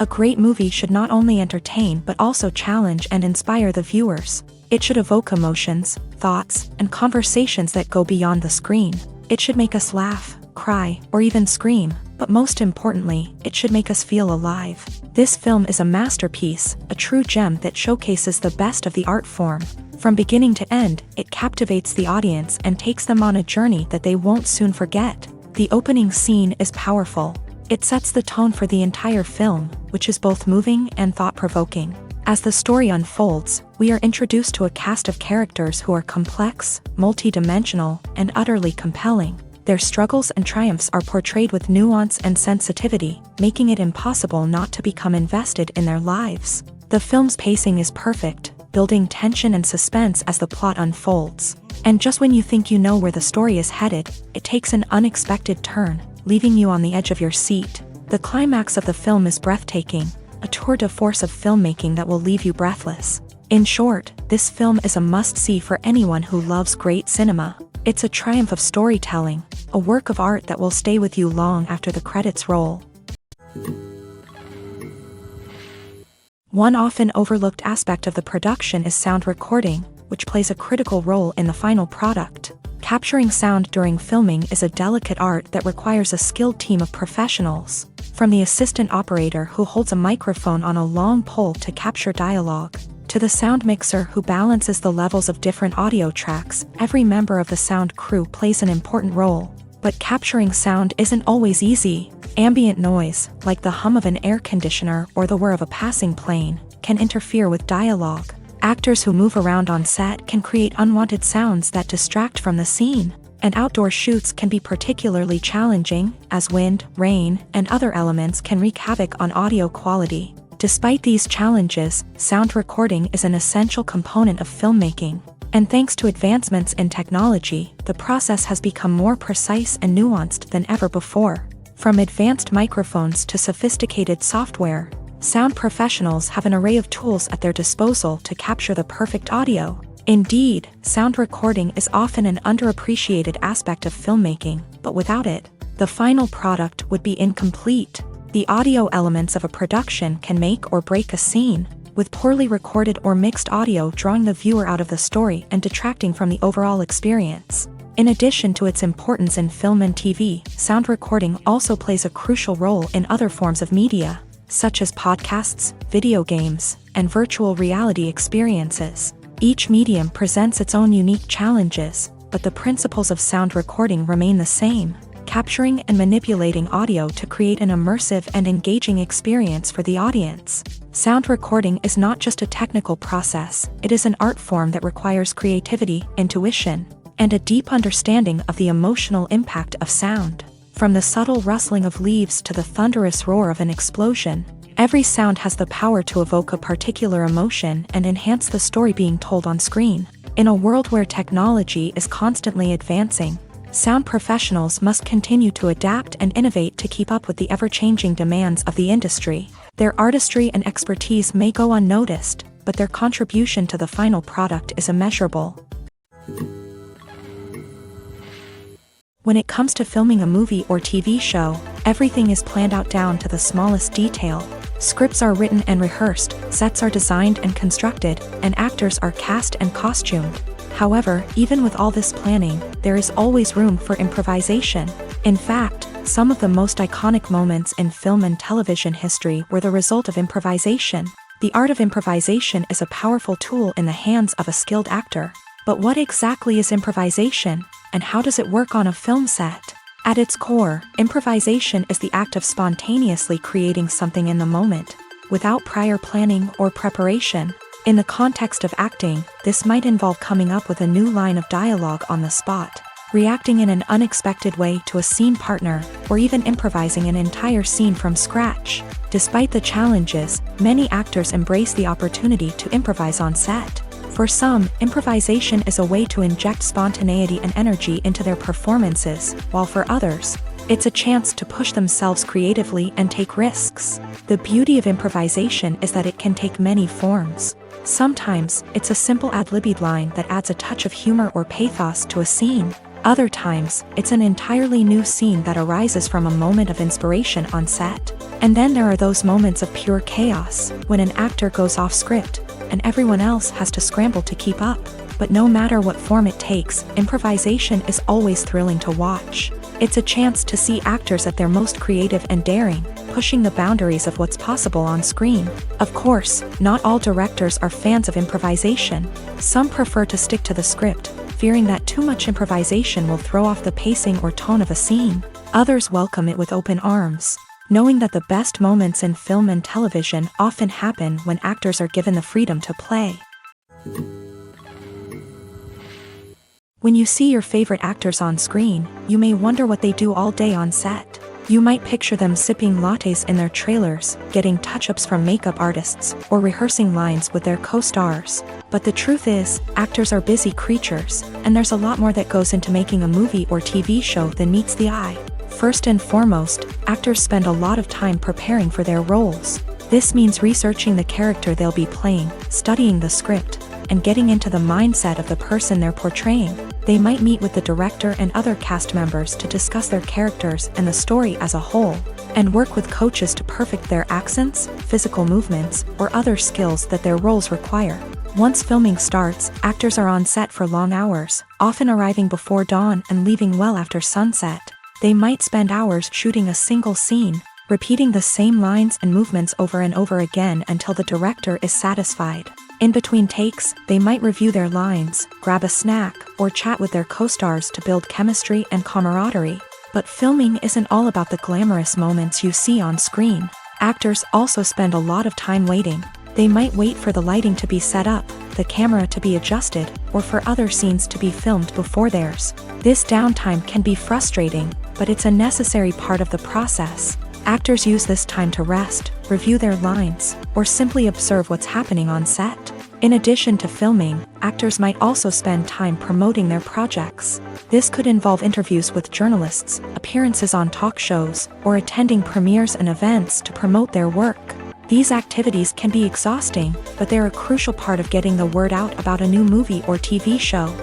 A great movie should not only entertain but also challenge and inspire the viewers. It should evoke emotions, thoughts, and conversations that go beyond the screen. It should make us laugh, cry, or even scream, but most importantly, it should make us feel alive. This film is a masterpiece, a true gem that showcases the best of the art form. From beginning to end, it captivates the audience and takes them on a journey that they won't soon forget. The opening scene is powerful. It sets the tone for the entire film, which is both moving and thought-provoking. As the story unfolds, we are introduced to a cast of characters who are complex, multi-dimensional, and utterly compelling. Their struggles and triumphs are portrayed with nuance and sensitivity, making it impossible not to become invested in their lives. The film's pacing is perfect, building tension and suspense as the plot unfolds. And just when you think you know where the story is headed, it takes an unexpected turn, leaving you on the edge of your seat. The climax of the film is breathtaking, a tour de force of filmmaking that will leave you breathless. In short, this film is a must-see for anyone who loves great cinema. It's a triumph of storytelling, a work of art that will stay with you long after the credits roll. One often overlooked aspect of the production is sound recording, which plays a critical role in the final product. Capturing sound during filming is a delicate art that requires a skilled team of professionals. From the assistant operator who holds a microphone on a long pole to capture dialogue, to the sound mixer who balances the levels of different audio tracks, every member of the sound crew plays an important role. But capturing sound isn't always easy. Ambient noise, like the hum of an air conditioner or the whir of a passing plane, can interfere with dialogue. Actors who move around on set can create unwanted sounds that distract from the scene. And outdoor shoots can be particularly challenging, as wind, rain, and other elements can wreak havoc on audio quality. Despite these challenges, sound recording is an essential component of filmmaking. And thanks to advancements in technology, the process has become more precise and nuanced than ever before. From advanced microphones to sophisticated software, sound professionals have an array of tools at their disposal to capture the perfect audio. Indeed, sound recording is often an underappreciated aspect of filmmaking, but without it, the final product would be incomplete. The audio elements of a production can make or break a scene, with poorly recorded or mixed audio drawing the viewer out of the story and detracting from the overall experience. In addition to its importance in film and TV, sound recording also plays a crucial role in other forms of media, such as podcasts, video games, and virtual reality experiences. Each medium presents its own unique challenges, but the principles of sound recording remain the same, capturing and manipulating audio to create an immersive and engaging experience for the audience. Sound recording is not just a technical process, it is an art form that requires creativity, intuition, and a deep understanding of the emotional impact of sound. From the subtle rustling of leaves to the thunderous roar of an explosion, every sound has the power to evoke a particular emotion and enhance the story being told on screen. In a world where technology is constantly advancing, sound professionals must continue to adapt and innovate to keep up with the ever-changing demands of the industry. Their artistry and expertise may go unnoticed, but their contribution to the final product is immeasurable. When it comes to filming a movie or TV show, everything is planned out down to the smallest detail. Scripts are written and rehearsed, sets are designed and constructed, and actors are cast and costumed. However, even with all this planning, there is always room for improvisation. In fact, some of the most iconic moments in film and television history were the result of improvisation. The art of improvisation is a powerful tool in the hands of a skilled actor. But what exactly is improvisation, and how does it work on a film set? At its core, improvisation is the act of spontaneously creating something in the moment, without prior planning or preparation. In the context of acting, this might involve coming up with a new line of dialogue on the spot, reacting in an unexpected way to a scene partner, or even improvising an entire scene from scratch. Despite the challenges, many actors embrace the opportunity to improvise on set. For some, improvisation is a way to inject spontaneity and energy into their performances, while for others, it's a chance to push themselves creatively and take risks. The beauty of improvisation is that it can take many forms. Sometimes, it's a simple ad-libbed line that adds a touch of humor or pathos to a scene. Other times, it's an entirely new scene that arises from a moment of inspiration on set. And then there are those moments of pure chaos, when an actor goes off script, and everyone else has to scramble to keep up. But no matter what form it takes, improvisation is always thrilling to watch. It's a chance to see actors at their most creative and daring, pushing the boundaries of what's possible on screen. Of course, not all directors are fans of improvisation. Some prefer to stick to the script, fearing that too much improvisation will throw off the pacing or tone of a scene. Others welcome it with open arms, knowing that the best moments in film and television often happen when actors are given the freedom to play. When you see your favorite actors on screen, you may wonder what they do all day on set. You might picture them sipping lattes in their trailers, getting touch-ups from makeup artists, or rehearsing lines with their co-stars. But the truth is, actors are busy creatures, and there's a lot more that goes into making a movie or TV show than meets the eye. First and foremost, actors spend a lot of time preparing for their roles. This means researching the character they'll be playing, studying the script, and getting into the mindset of the person they're portraying. They might meet with the director and other cast members to discuss their characters and the story as a whole, and work with coaches to perfect their accents, physical movements, or other skills that their roles require. Once filming starts, actors are on set for long hours, often arriving before dawn and leaving well after sunset. They might spend hours shooting a single scene, repeating the same lines and movements over and over again until the director is satisfied. In between takes, they might review their lines, grab a snack, or chat with their co-stars to build chemistry and camaraderie. But filming isn't all about the glamorous moments you see on screen. Actors also spend a lot of time waiting. They might wait for the lighting to be set up, the camera to be adjusted, or for other scenes to be filmed before theirs. This downtime can be frustrating, but it's a necessary part of the process. Actors use this time to rest, review their lines, or simply observe what's happening on set. In addition to filming, actors might also spend time promoting their projects. This could involve interviews with journalists, appearances on talk shows, or attending premieres and events to promote their work. These activities can be exhausting, but they're a crucial part of getting the word out about a new movie or TV show.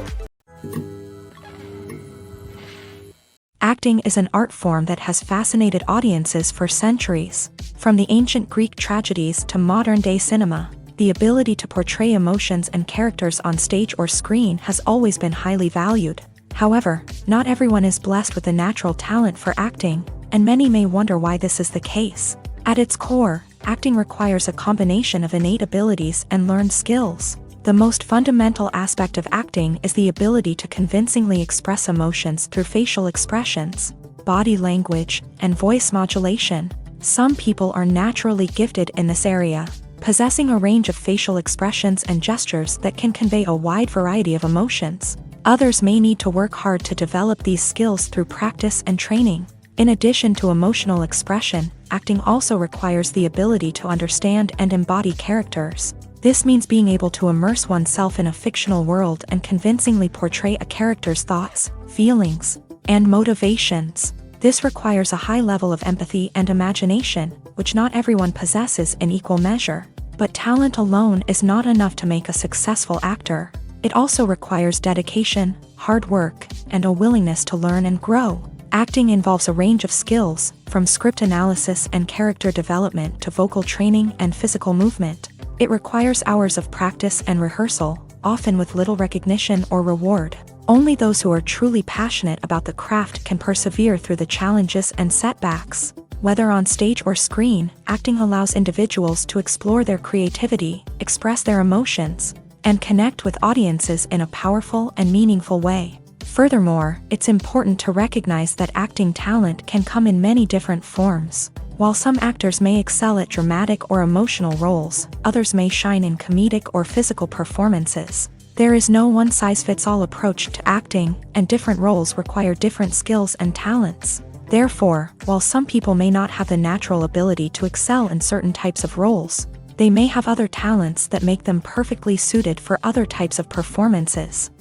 Acting is an art form that has fascinated audiences for centuries. From the ancient Greek tragedies to modern-day cinema, the ability to portray emotions and characters on stage or screen has always been highly valued. However, not everyone is blessed with a natural talent for acting, and many may wonder why this is the case. At its core, acting requires a combination of innate abilities and learned skills. The most fundamental aspect of acting is the ability to convincingly express emotions through facial expressions, body language, and voice modulation. Some people are naturally gifted in this area, possessing a range of facial expressions and gestures that can convey a wide variety of emotions. Others may need to work hard to develop these skills through practice and training. In addition to emotional expression, acting also requires the ability to understand and embody characters. This means being able to immerse oneself in a fictional world and convincingly portray a character's thoughts, feelings, and motivations. This requires a high level of empathy and imagination, which not everyone possesses in equal measure. But talent alone is not enough to make a successful actor. It also requires dedication, hard work, and a willingness to learn and grow. Acting involves a range of skills, from script analysis and character development to vocal training and physical movement. It requires hours of practice and rehearsal, often with little recognition or reward. Only those who are truly passionate about the craft can persevere through the challenges and setbacks. Whether on stage or screen, acting allows individuals to explore their creativity, express their emotions, and connect with audiences in a powerful and meaningful way. Furthermore, it's important to recognize that acting talent can come in many different forms. While some actors may excel at dramatic or emotional roles, others may shine in comedic or physical performances. There is no one-size-fits-all approach to acting, and different roles require different skills and talents. Therefore, while some people may not have the natural ability to excel in certain types of roles, they may have other talents that make them perfectly suited for other types of performances.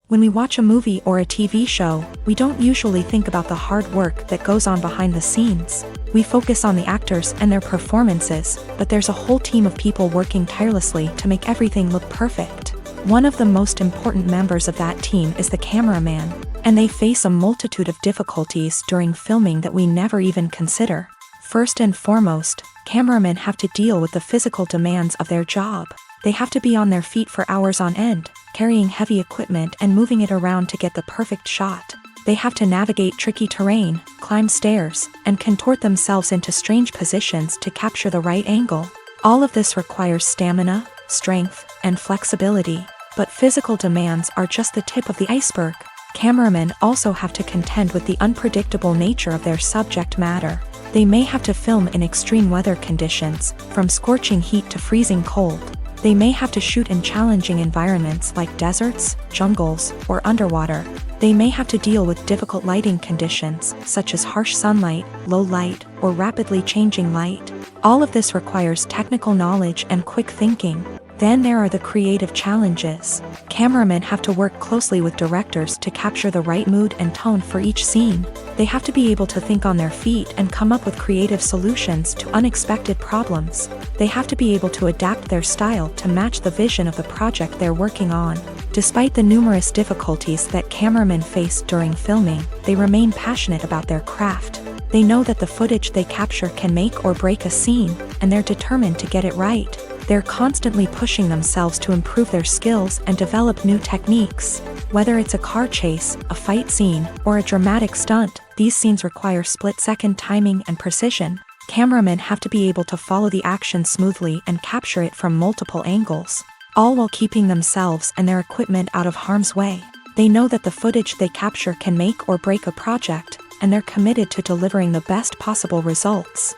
When we watch a movie or a TV show, we don't usually think about the hard work that goes on behind the scenes. We focus on the actors and their performances, but there's a whole team of people working tirelessly to make everything look perfect. One of the most important members of that team is the cameraman. And they face a multitude of difficulties during filming that we never even consider. First and foremost, cameramen have to deal with the physical demands of their job. They have to be on their feet for hours on end, carrying heavy equipment and moving it around to get the perfect shot. They have to navigate tricky terrain, climb stairs, and contort themselves into strange positions to capture the right angle. All of this requires stamina, strength, and flexibility. But physical demands are just the tip of the iceberg. Cameramen also have to contend with the unpredictable nature of their subject matter. They may have to film in extreme weather conditions, from scorching heat to freezing cold. They may have to shoot in challenging environments like deserts, jungles, or underwater. They may have to deal with difficult lighting conditions, such as harsh sunlight, low light, or rapidly changing light. All of this requires technical knowledge and quick thinking. Then there are the creative challenges. Cameramen have to work closely with directors to capture the right mood and tone for each scene. They have to be able to think on their feet and come up with creative solutions to unexpected problems. They have to be able to adapt their style to match the vision of the project they're working on. Despite the numerous difficulties that cameramen face during filming, they remain passionate about their craft. They know that the footage they capture can make or break a scene, and they're determined to get it right. They're constantly pushing themselves to improve their skills and develop new techniques. Whether it's a car chase, a fight scene, or a dramatic stunt, these scenes require split-second timing and precision. Cameramen have to be able to follow the action smoothly and capture it from multiple angles, all while keeping themselves and their equipment out of harm's way. They know that the footage they capture can make or break a project, and they're committed to delivering the best possible results.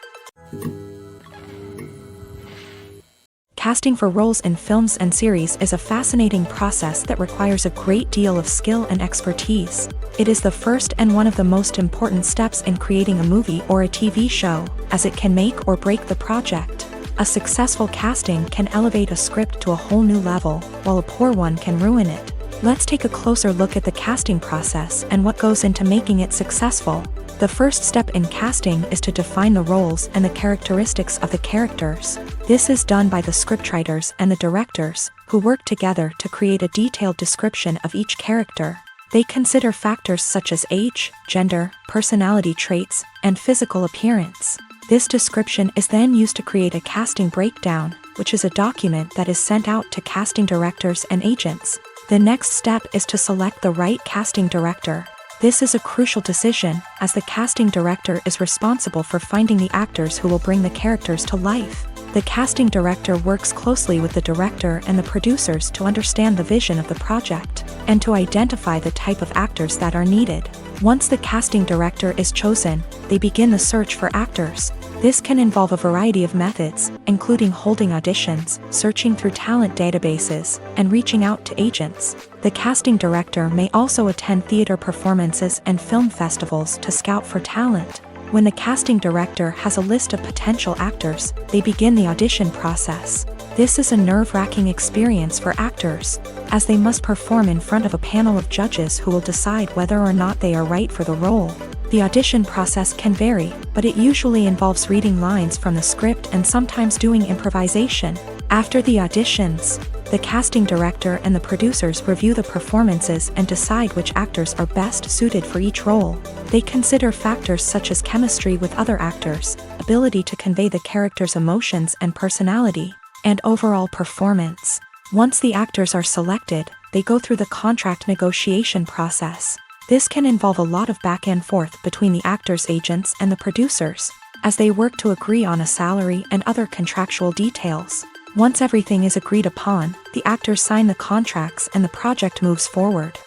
Casting for roles in films and series is a fascinating process that requires a great deal of skill and expertise. It is the first and one of the most important steps in creating a movie or a TV show, as it can make or break the project. A successful casting can elevate a script to a whole new level, while a poor one can ruin it. Let's take a closer look at the casting process and what goes into making it successful. The first step in casting is to define the roles and the characteristics of the characters. This is done by the scriptwriters and the directors, who work together to create a detailed description of each character. They consider factors such as age, gender, personality traits, and physical appearance. This description is then used to create a casting breakdown, which is a document that is sent out to casting directors and agents. The next step is to select the right casting director. This is a crucial decision, as the casting director is responsible for finding the actors who will bring the characters to life. The casting director works closely with the director and the producers to understand the vision of the project, and to identify the type of actors that are needed. Once the casting director is chosen, they begin the search for actors. This can involve a variety of methods, including holding auditions, searching through talent databases, and reaching out to agents. The casting director may also attend theater performances and film festivals to scout for talent. When the casting director has a list of potential actors, they begin the audition process. This is a nerve-wracking experience for actors, as they must perform in front of a panel of judges who will decide whether or not they are right for the role. The audition process can vary, but it usually involves reading lines from the script and sometimes doing improvisation. After the auditions, the casting director and the producers review the performances and decide which actors are best suited for each role. They consider factors such as chemistry with other actors, ability to convey the character's emotions and personality, and overall performance. Once the actors are selected, they go through the contract negotiation process. This can involve a lot of back and forth between the actors' agents and the producers, as they work to agree on a salary and other contractual details. Once everything is agreed upon, the actors sign the contracts and the project moves forward.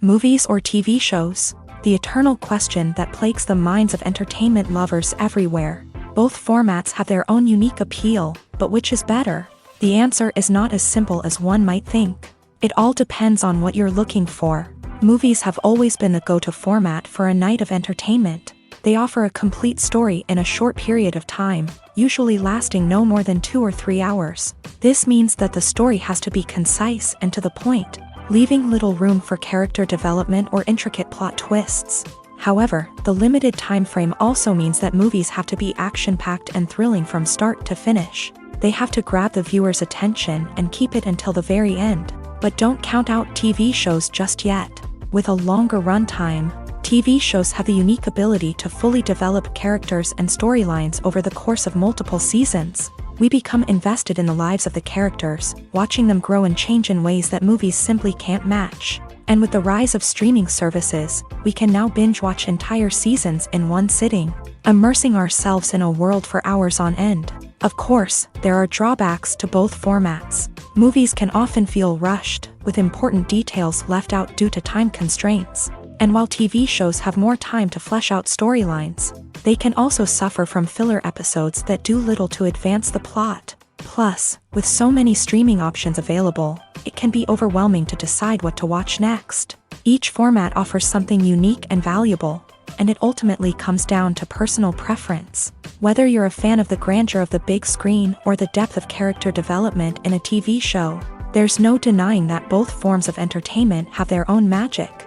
Movies or TV shows? The eternal question that plagues the minds of entertainment lovers everywhere. Both formats have their own unique appeal, but which is better? The answer is not as simple as one might think. It all depends on what you're looking for. Movies have always been the go-to format for a night of entertainment. They offer a complete story in a short period of time, usually lasting no more than 2 or 3 hours. This means that the story has to be concise and to the point, leaving little room for character development or intricate plot twists. However, the limited time frame also means that movies have to be action-packed and thrilling from start to finish. They have to grab the viewer's attention and keep it until the very end. But don't count out TV shows just yet. With a longer runtime, TV shows have the unique ability to fully develop characters and storylines over the course of multiple seasons. We become invested in the lives of the characters, watching them grow and change in ways that movies simply can't match. And with the rise of streaming services, we can now binge-watch entire seasons in one sitting, immersing ourselves in a world for hours on end. Of course, there are drawbacks to both formats. Movies can often feel rushed, with important details left out due to time constraints. And while TV shows have more time to flesh out storylines, they can also suffer from filler episodes that do little to advance the plot. Plus, with so many streaming options available, it can be overwhelming to decide what to watch next. Each format offers something unique and valuable, and it ultimately comes down to personal preference. Whether you're a fan of the grandeur of the big screen or the depth of character development in a TV show, there's no denying that both forms of entertainment have their own magic.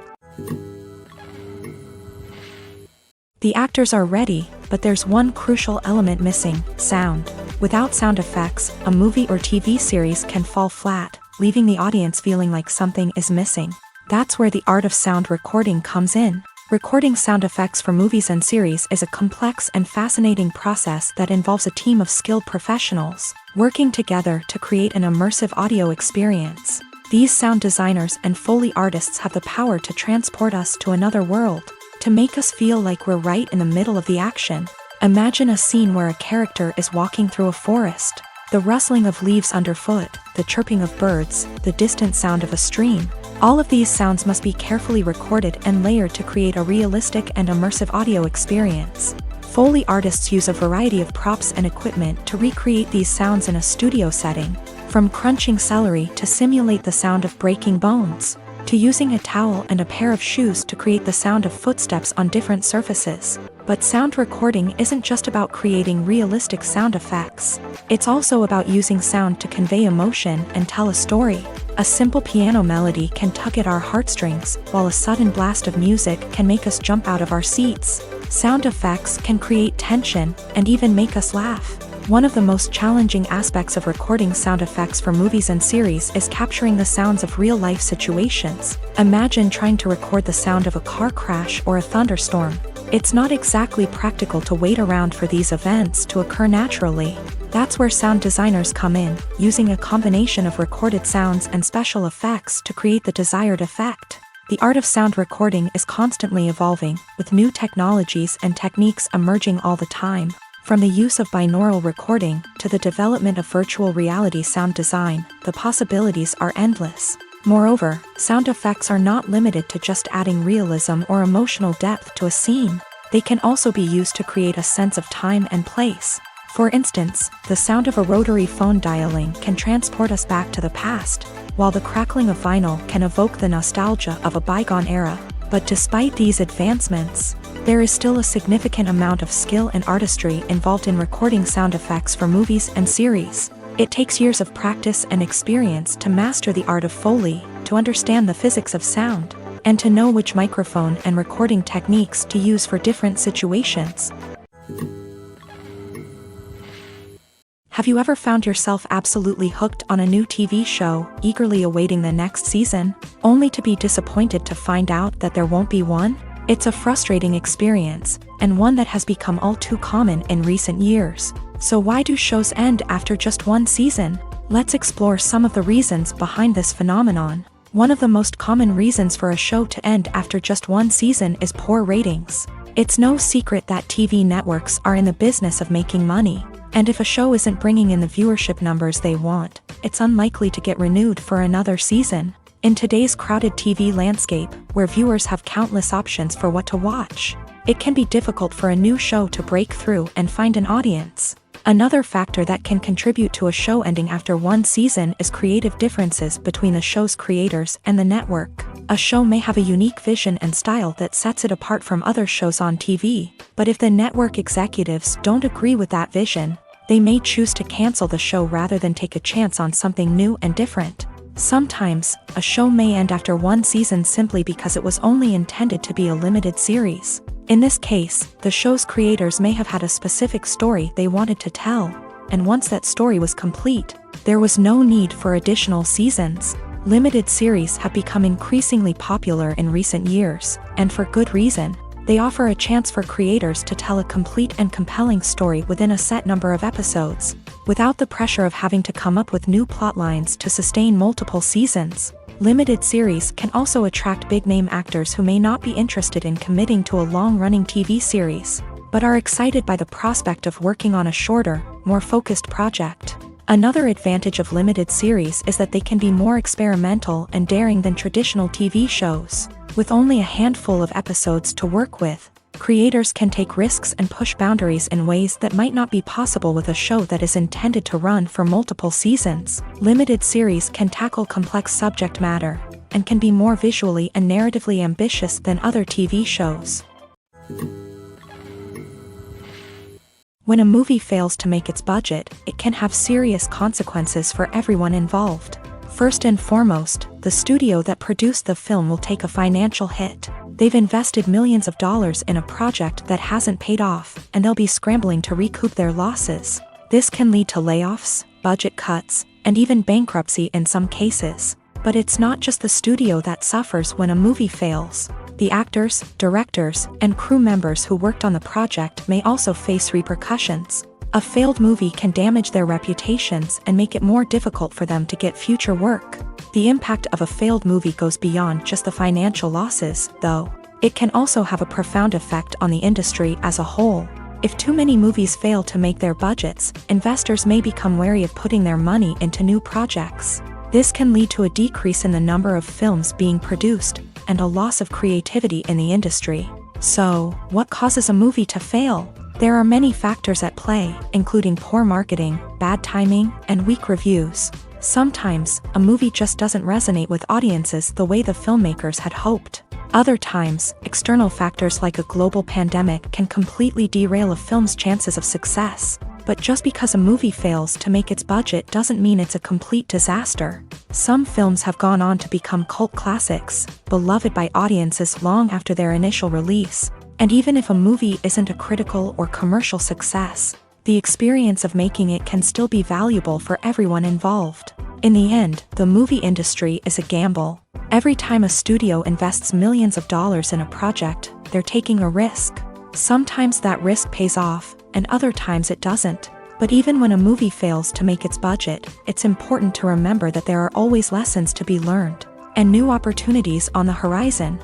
The actors are ready, but there's one crucial element missing: sound. Without sound effects, a movie or TV series can fall flat, leaving the audience feeling like something is missing. That's where the art of sound recording comes in. Recording sound effects for movies and series is a complex and fascinating process that involves a team of skilled professionals working together to create an immersive audio experience. These sound designers and Foley artists have the power to transport us to another world, to make us feel like we're right in the middle of the action. Imagine a scene where a character is walking through a forest. The rustling of leaves underfoot, the chirping of birds, the distant sound of a stream. All of these sounds must be carefully recorded and layered to create a realistic and immersive audio experience. Foley artists use a variety of props and equipment to recreate these sounds in a studio setting, from crunching celery to simulate the sound of breaking bones, to using a towel and a pair of shoes to create the sound of footsteps on different surfaces. But sound recording isn't just about creating realistic sound effects. It's also about using sound to convey emotion and tell a story. A simple piano melody can tug at our heartstrings, while a sudden blast of music can make us jump out of our seats. Sound effects can create tension and even make us laugh. One of the most challenging aspects of recording sound effects for movies and series is capturing the sounds of real-life situations. Imagine trying to record the sound of a car crash or a thunderstorm. It's not exactly practical to wait around for these events to occur naturally. That's where sound designers come in, using a combination of recorded sounds and special effects to create the desired effect. The art of sound recording is constantly evolving, with new technologies and techniques emerging all the time. From the use of binaural recording to the development of virtual reality sound design, the possibilities are endless. Moreover, sound effects are not limited to just adding realism or emotional depth to a scene. They can also be used to create a sense of time and place. For instance, the sound of a rotary phone dialing can transport us back to the past, while the crackling of vinyl can evoke the nostalgia of a bygone era. But despite these advancements, there is still a significant amount of skill and artistry involved in recording sound effects for movies and series. It takes years of practice and experience to master the art of Foley, to understand the physics of sound, and to know which microphone and recording techniques to use for different situations. Have you ever found yourself absolutely hooked on a new TV show, eagerly awaiting the next season, only to be disappointed to find out that there won't be one? It's a frustrating experience, and one that has become all too common in recent years. So why do shows end after just one season? Let's explore some of the reasons behind this phenomenon. One of the most common reasons for a show to end after just one season is poor ratings. It's no secret that TV networks are in the business of making money, and if a show isn't bringing in the viewership numbers they want, it's unlikely to get renewed for another season. In today's crowded TV landscape, where viewers have countless options for what to watch, it can be difficult for a new show to break through and find an audience. Another factor that can contribute to a show ending after one season is creative differences between the show's creators and the network. A show may have a unique vision and style that sets it apart from other shows on TV, but if the network executives don't agree with that vision, they may choose to cancel the show rather than take a chance on something new and different. Sometimes, a show may end after one season simply because it was only intended to be a limited series. In this case, the show's creators may have had a specific story they wanted to tell, and once that story was complete, there was no need for additional seasons. Limited series have become increasingly popular in recent years, and for good reason. They offer a chance for creators to tell a complete and compelling story within a set number of episodes, without the pressure of having to come up with new plotlines to sustain multiple seasons. Limited series can also attract big-name actors who may not be interested in committing to a long-running TV series, but are excited by the prospect of working on a shorter, more focused project. Another advantage of limited series is that they can be more experimental and daring than traditional TV shows. With only a handful of episodes to work with, creators can take risks and push boundaries in ways that might not be possible with a show that is intended to run for multiple seasons. Limited series can tackle complex subject matter, and can be more visually and narratively ambitious than other TV shows. When a movie fails to make its budget, it can have serious consequences for everyone involved. First and foremost, the studio that produced the film will take a financial hit. They've invested millions of dollars in a project that hasn't paid off, and they'll be scrambling to recoup their losses. This can lead to layoffs, budget cuts, and even bankruptcy in some cases. But it's not just the studio that suffers when a movie fails. The actors, directors, and crew members who worked on the project may also face repercussions. A failed movie can damage their reputations and make it more difficult for them to get future work. The impact of a failed movie goes beyond just the financial losses, though. It can also have a profound effect on the industry as a whole. If too many movies fail to make their budgets, investors may become wary of putting their money into new projects. This can lead to a decrease in the number of films being produced, and a loss of creativity in the industry. So, what causes a movie to fail? There are many factors at play, including poor marketing, bad timing, and weak reviews. Sometimes, a movie just doesn't resonate with audiences the way the filmmakers had hoped. Other times, external factors like a global pandemic can completely derail a film's chances of success. But just because a movie fails to make its budget doesn't mean it's a complete disaster. Some films have gone on to become cult classics, beloved by audiences long after their initial release. And even if a movie isn't a critical or commercial success, the experience of making it can still be valuable for everyone involved. In the end, the movie industry is a gamble. Every time a studio invests millions of dollars in a project, they're taking a risk. Sometimes that risk pays off, and other times it doesn't. But even when a movie fails to make its budget, it's important to remember that there are always lessons to be learned, and new opportunities on the horizon.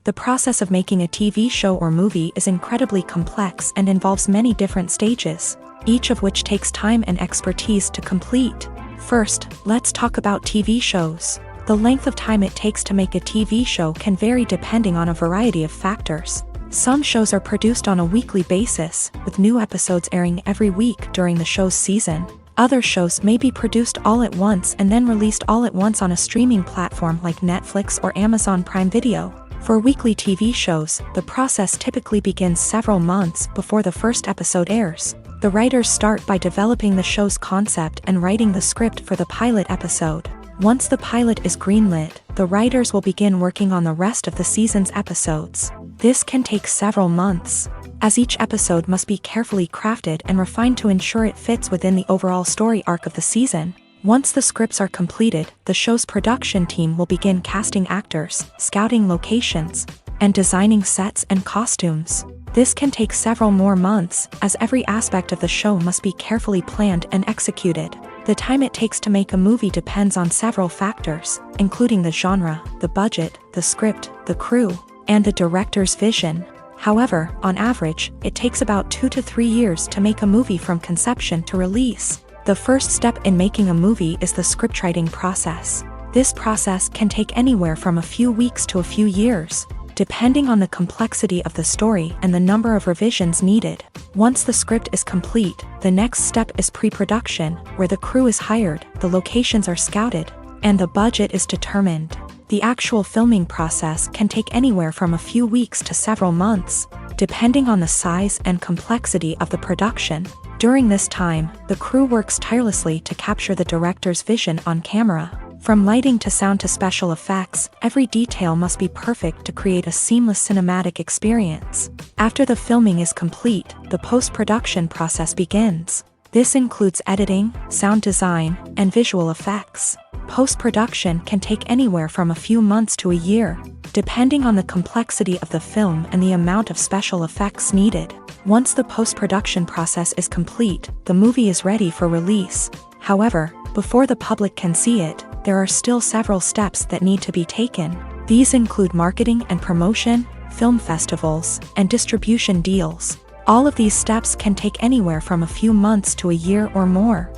The process of making a TV show or movie is incredibly complex and involves many different stages, each of which takes time and expertise to complete. First, let's talk about TV shows. The length of time it takes to make a TV show can vary depending on a variety of factors. Some shows are produced on a weekly basis, with new episodes airing every week during the show's season. Other shows may be produced all at once and then released all at once on a streaming platform like Netflix or Amazon Prime Video. For weekly TV shows, the process typically begins several months before the first episode airs. The writers start by developing the show's concept and writing the script for the pilot episode. Once the pilot is greenlit, the writers will begin working on the rest of the season's episodes. This can take several months, as each episode must be carefully crafted and refined to ensure it fits within the overall story arc of the season. Once the scripts are completed, the show's production team will begin casting actors, scouting locations, and designing sets and costumes. This can take several more months, as every aspect of the show must be carefully planned and executed. The time it takes to make a movie depends on several factors, including the genre, the budget, the script, the crew, and the director's vision. However, on average, it takes about 2 to 3 years to make a movie from conception to release. The first step in making a movie is the scriptwriting process. This process can take anywhere from a few weeks to a few years, depending on the complexity of the story and the number of revisions needed. Once the script is complete, the next step is pre-production, where the crew is hired, the locations are scouted, and the budget is determined. The actual filming process can take anywhere from a few weeks to several months, depending on the size and complexity of the production. During this time, the crew works tirelessly to capture the director's vision on camera. From lighting to sound to special effects, every detail must be perfect to create a seamless cinematic experience. After the filming is complete, the post-production process begins. This includes editing, sound design, and visual effects. Post-production can take anywhere from a few months to a year, depending on the complexity of the film and the amount of special effects needed. Once the post-production process is complete, the movie is ready for release. However, before the public can see it, there are still several steps that need to be taken. These include marketing and promotion, film festivals, and distribution deals. All of these steps can take anywhere from a few months to a year or more.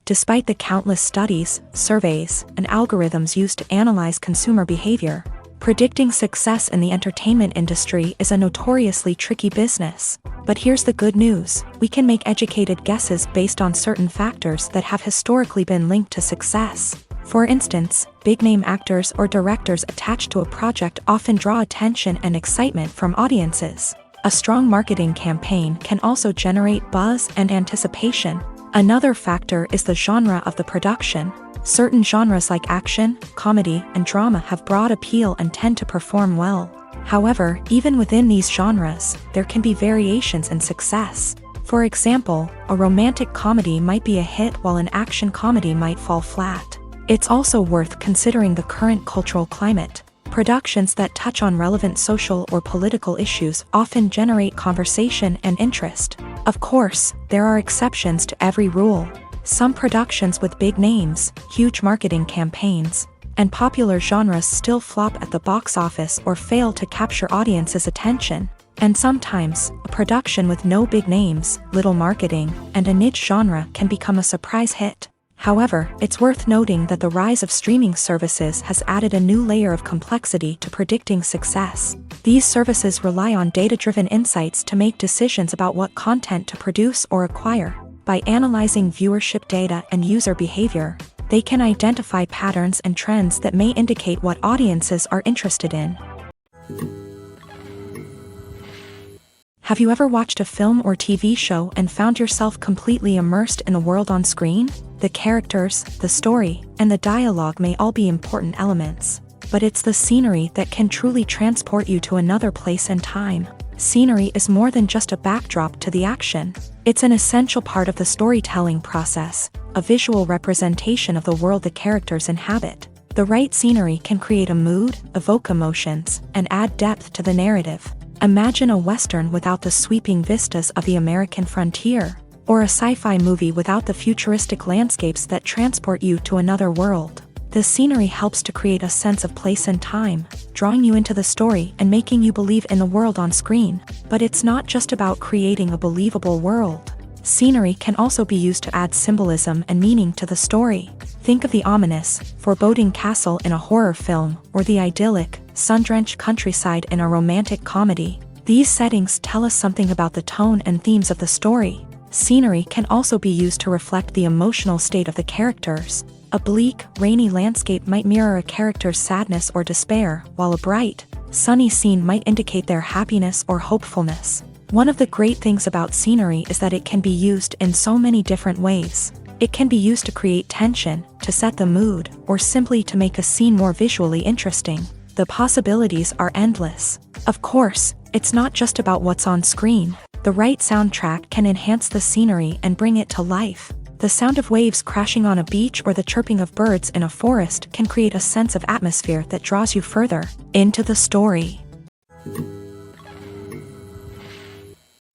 Despite the countless studies, surveys, and algorithms used to analyze consumer behavior, predicting success in the entertainment industry is a notoriously tricky business. But here's the good news: we can make educated guesses based on certain factors that have historically been linked to success. For instance, big-name actors or directors attached to a project often draw attention and excitement from audiences. A strong marketing campaign can also generate buzz and anticipation. Another factor is the genre of the production. Certain genres like action, comedy, and drama have broad appeal and tend to perform well. However, even within these genres, there can be variations in success. For example, a romantic comedy might be a hit while an action comedy might fall flat. It's also worth considering the current cultural climate. Productions that touch on relevant social or political issues often generate conversation and interest. Of course, there are exceptions to every rule. Some productions with big names, huge marketing campaigns, and popular genres still flop at the box office or fail to capture audiences' attention. And sometimes, a production with no big names, little marketing, and a niche genre can become a surprise hit. However, it's worth noting that the rise of streaming services has added a new layer of complexity to predicting success. These services rely on data-driven insights to make decisions about what content to produce or acquire. By analyzing viewership data and user behavior, they can identify patterns and trends that may indicate what audiences are interested in. Have you ever watched a film or TV show and found yourself completely immersed in the world on screen? The characters, the story, and the dialogue may all be important elements, but it's the scenery that can truly transport you to another place and time. Scenery is more than just a backdrop to the action. It's an essential part of the storytelling process, a visual representation of the world the characters inhabit. The right scenery can create a mood, evoke emotions, and add depth to the narrative. Imagine a Western without the sweeping vistas of the American frontier, or a sci-fi movie without the futuristic landscapes that transport you to another world. The scenery helps to create a sense of place and time, drawing you into the story and making you believe in the world on screen. But it's not just about creating a believable world. Scenery can also be used to add symbolism and meaning to the story. Think of the ominous, foreboding castle in a horror film, or the idyllic, sun-drenched countryside in a romantic comedy. These settings tell us something about the tone and themes of the story. Scenery can also be used to reflect the emotional state of the characters. A bleak, rainy landscape might mirror a character's sadness or despair, while a bright, sunny scene might indicate their happiness or hopefulness. One of the great things about scenery is that it can be used in so many different ways. It can be used to create tension, to set the mood, or simply to make a scene more visually interesting. The possibilities are endless. Of course, it's not just about what's on screen. The right soundtrack can enhance the scenery and bring it to life. The sound of waves crashing on a beach or the chirping of birds in a forest can create a sense of atmosphere that draws you further into the story.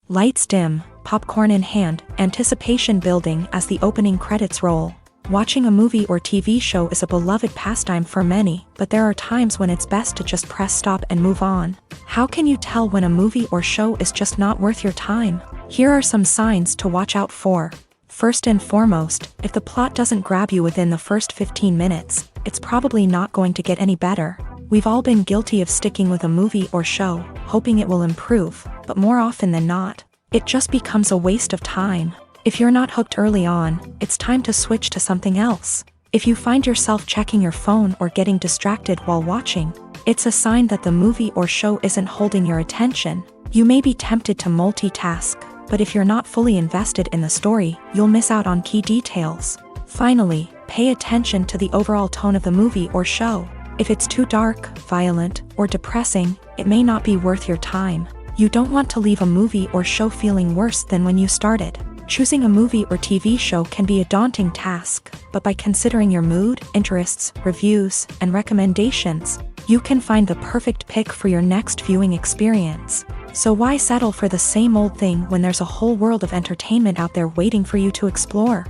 Lights dim, popcorn in hand, anticipation building as the opening credits roll. Watching a movie or TV show is a beloved pastime for many, but there are times when it's best to just press stop and move on. How can you tell when a movie or show is just not worth your time? Here are some signs to watch out for. First and foremost, if the plot doesn't grab you within the first 15 minutes, it's probably not going to get any better. We've all been guilty of sticking with a movie or show, hoping it will improve, but more often than not, it just becomes a waste of time. If you're not hooked early on, it's time to switch to something else. If you find yourself checking your phone or getting distracted while watching, it's a sign that the movie or show isn't holding your attention. You may be tempted to multitask, but if you're not fully invested in the story, you'll miss out on key details. Finally, pay attention to the overall tone of the movie or show. If it's too dark, violent, or depressing, it may not be worth your time. You don't want to leave a movie or show feeling worse than when you started. Choosing a movie or TV show can be a daunting task, but by considering your mood, interests, reviews, and recommendations, you can find the perfect pick for your next viewing experience. So why settle for the same old thing when there's a whole world of entertainment out there waiting for you to explore?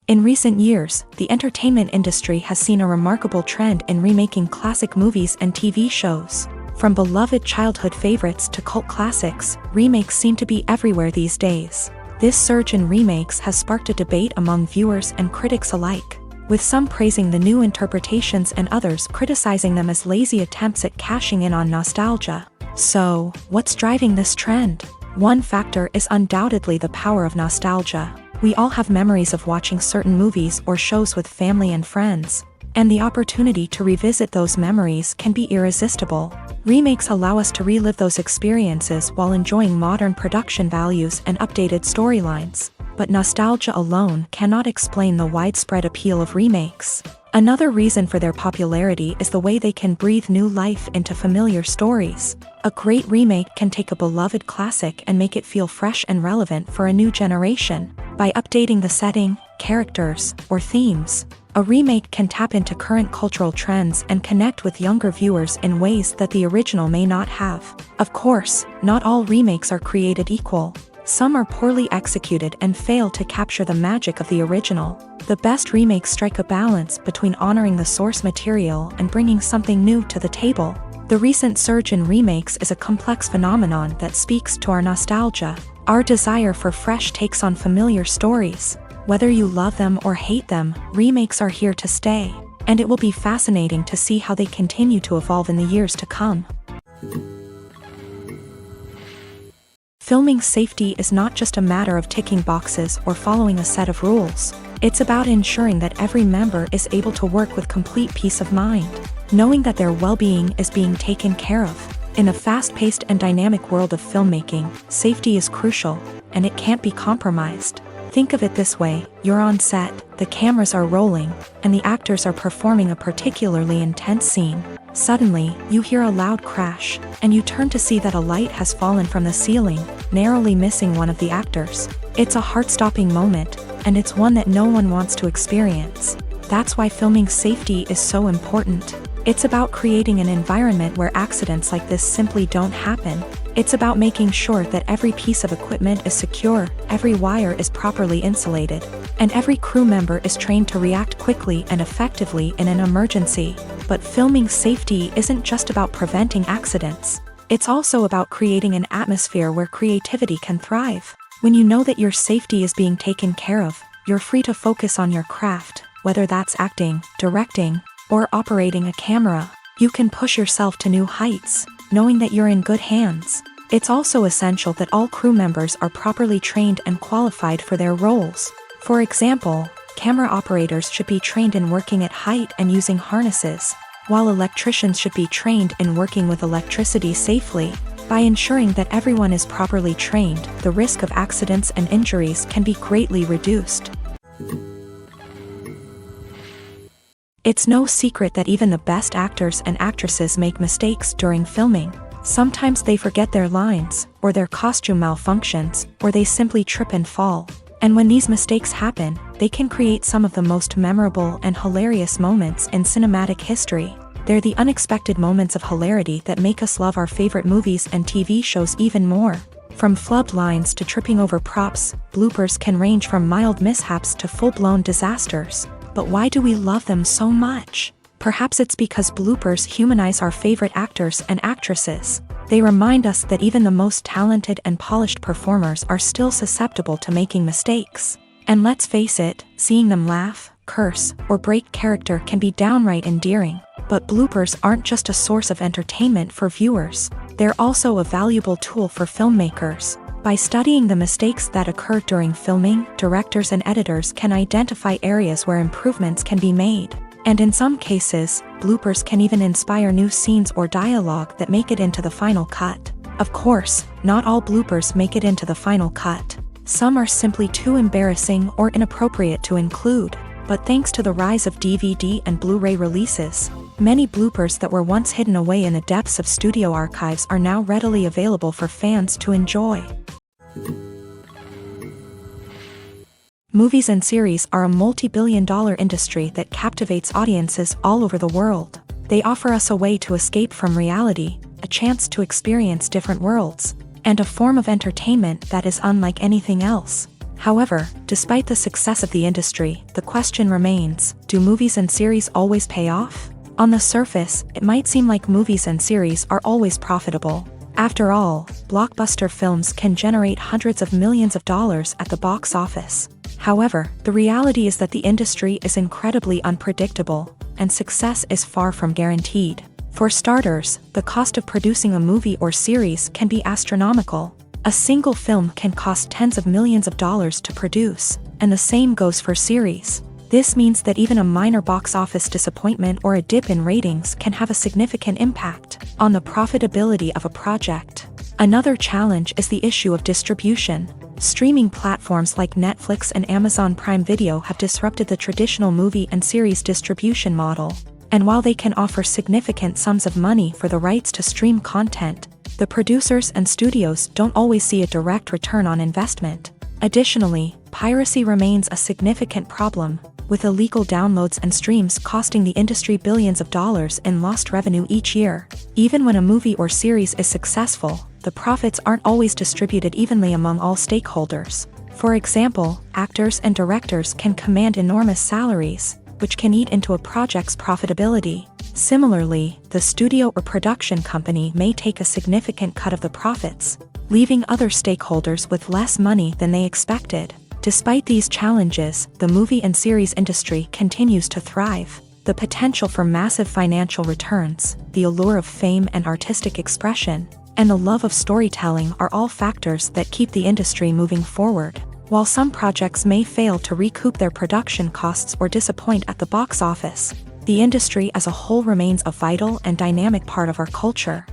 In recent years, the entertainment industry has seen a remarkable trend in remaking classic movies and TV shows. From beloved childhood favorites to cult classics, remakes seem to be everywhere these days. This surge in remakes has sparked a debate among viewers and critics alike, with some praising the new interpretations and others criticizing them as lazy attempts at cashing in on nostalgia. So, what's driving this trend? One factor is undoubtedly the power of nostalgia. We all have memories of watching certain movies or shows with family and friends, and the opportunity to revisit those memories can be irresistible. Remakes allow us to relive those experiences while enjoying modern production values and updated storylines. But nostalgia alone cannot explain the widespread appeal of remakes. Another reason for their popularity is the way they can breathe new life into familiar stories. A great remake can take a beloved classic and make it feel fresh and relevant for a new generation. By updating the setting, characters, or themes, a remake can tap into current cultural trends and connect with younger viewers in ways that the original may not have. Of course, not all remakes are created equal. Some are poorly executed and fail to capture the magic of the original. The best remakes strike a balance between honoring the source material and bringing something new to the table. The recent surge in remakes is a complex phenomenon that speaks to our nostalgia, our desire for fresh takes on familiar stories. Whether you love them or hate them, remakes are here to stay, and it will be fascinating to see how they continue to evolve in the years to come. Filming safety is not just a matter of ticking boxes or following a set of rules. It's about ensuring that every member is able to work with complete peace of mind, knowing that their well-being is being taken care of. In a fast-paced and dynamic world of filmmaking, safety is crucial, and it can't be compromised. Think of it this way: you're on set, the cameras are rolling, and the actors are performing a particularly intense scene. Suddenly, you hear a loud crash, and you turn to see that a light has fallen from the ceiling, narrowly missing one of the actors. It's a heart-stopping moment, and it's one that no one wants to experience. That's why filming safety is so important. It's about creating an environment where accidents like this simply don't happen. It's about making sure that every piece of equipment is secure, every wire is properly insulated, and every crew member is trained to react quickly and effectively in an emergency. But filming safety isn't just about preventing accidents. It's also about creating an atmosphere where creativity can thrive. When you know that your safety is being taken care of, you're free to focus on your craft, whether that's acting, directing, or operating a camera. You can push yourself to new heights, knowing that you're in good hands. It's also essential that all crew members are properly trained and qualified for their roles. For example, camera operators should be trained in working at height and using harnesses, while electricians should be trained in working with electricity safely. By ensuring that everyone is properly trained, the risk of accidents and injuries can be greatly reduced. It's no secret that even the best actors and actresses make mistakes during filming. Sometimes they forget their lines, or their costume malfunctions, or they simply trip and fall. And when these mistakes happen, they can create some of the most memorable and hilarious moments in cinematic history. They're the unexpected moments of hilarity that make us love our favorite movies and TV shows even more. From flubbed lines to tripping over props, bloopers can range from mild mishaps to full-blown disasters. But why do we love them so much? Perhaps it's because bloopers humanize our favorite actors and actresses. They remind us that even the most talented and polished performers are still susceptible to making mistakes. And let's face it, seeing them laugh, curse, or break character can be downright endearing. But bloopers aren't just a source of entertainment for viewers. They're also a valuable tool for filmmakers. By studying the mistakes that occur during filming, directors and editors can identify areas where improvements can be made. And in some cases, bloopers can even inspire new scenes or dialogue that make it into the final cut. Of course, not all bloopers make it into the final cut. Some are simply too embarrassing or inappropriate to include. But thanks to the rise of DVD and Blu-ray releases, many bloopers that were once hidden away in the depths of studio archives are now readily available for fans to enjoy. Movies and series are a multi-billion-dollar industry that captivates audiences all over the world. They offer us a way to escape from reality, a chance to experience different worlds, and a form of entertainment that is unlike anything else. However, despite the success of the industry, the question remains, do movies and series always pay off? On the surface, it might seem like movies and series are always profitable. After all, blockbuster films can generate hundreds of millions of dollars at the box office. However, the reality is that the industry is incredibly unpredictable, and success is far from guaranteed. For starters, the cost of producing a movie or series can be astronomical. A single film can cost tens of millions of dollars to produce, and the same goes for series. This means that even a minor box office disappointment or a dip in ratings can have a significant impact on the profitability of a project. Another challenge is the issue of distribution. Streaming platforms like Netflix and Amazon Prime Video have disrupted the traditional movie and series distribution model. And while they can offer significant sums of money for the rights to stream content, the producers and studios don't always see a direct return on investment. Additionally, piracy remains a significant problem, with illegal downloads and streams costing the industry billions of dollars in lost revenue each year. Even when a movie or series is successful, the profits aren't always distributed evenly among all stakeholders. For example, actors and directors can command enormous salaries, which can eat into a project's profitability. Similarly, the studio or production company may take a significant cut of the profits, leaving other stakeholders with less money than they expected. Despite these challenges, the movie and series industry continues to thrive. The potential for massive financial returns, the allure of fame and artistic expression, and the love of storytelling are all factors that keep the industry moving forward. While some projects may fail to recoup their production costs or disappoint at the box office, the industry as a whole remains a vital and dynamic part of our culture.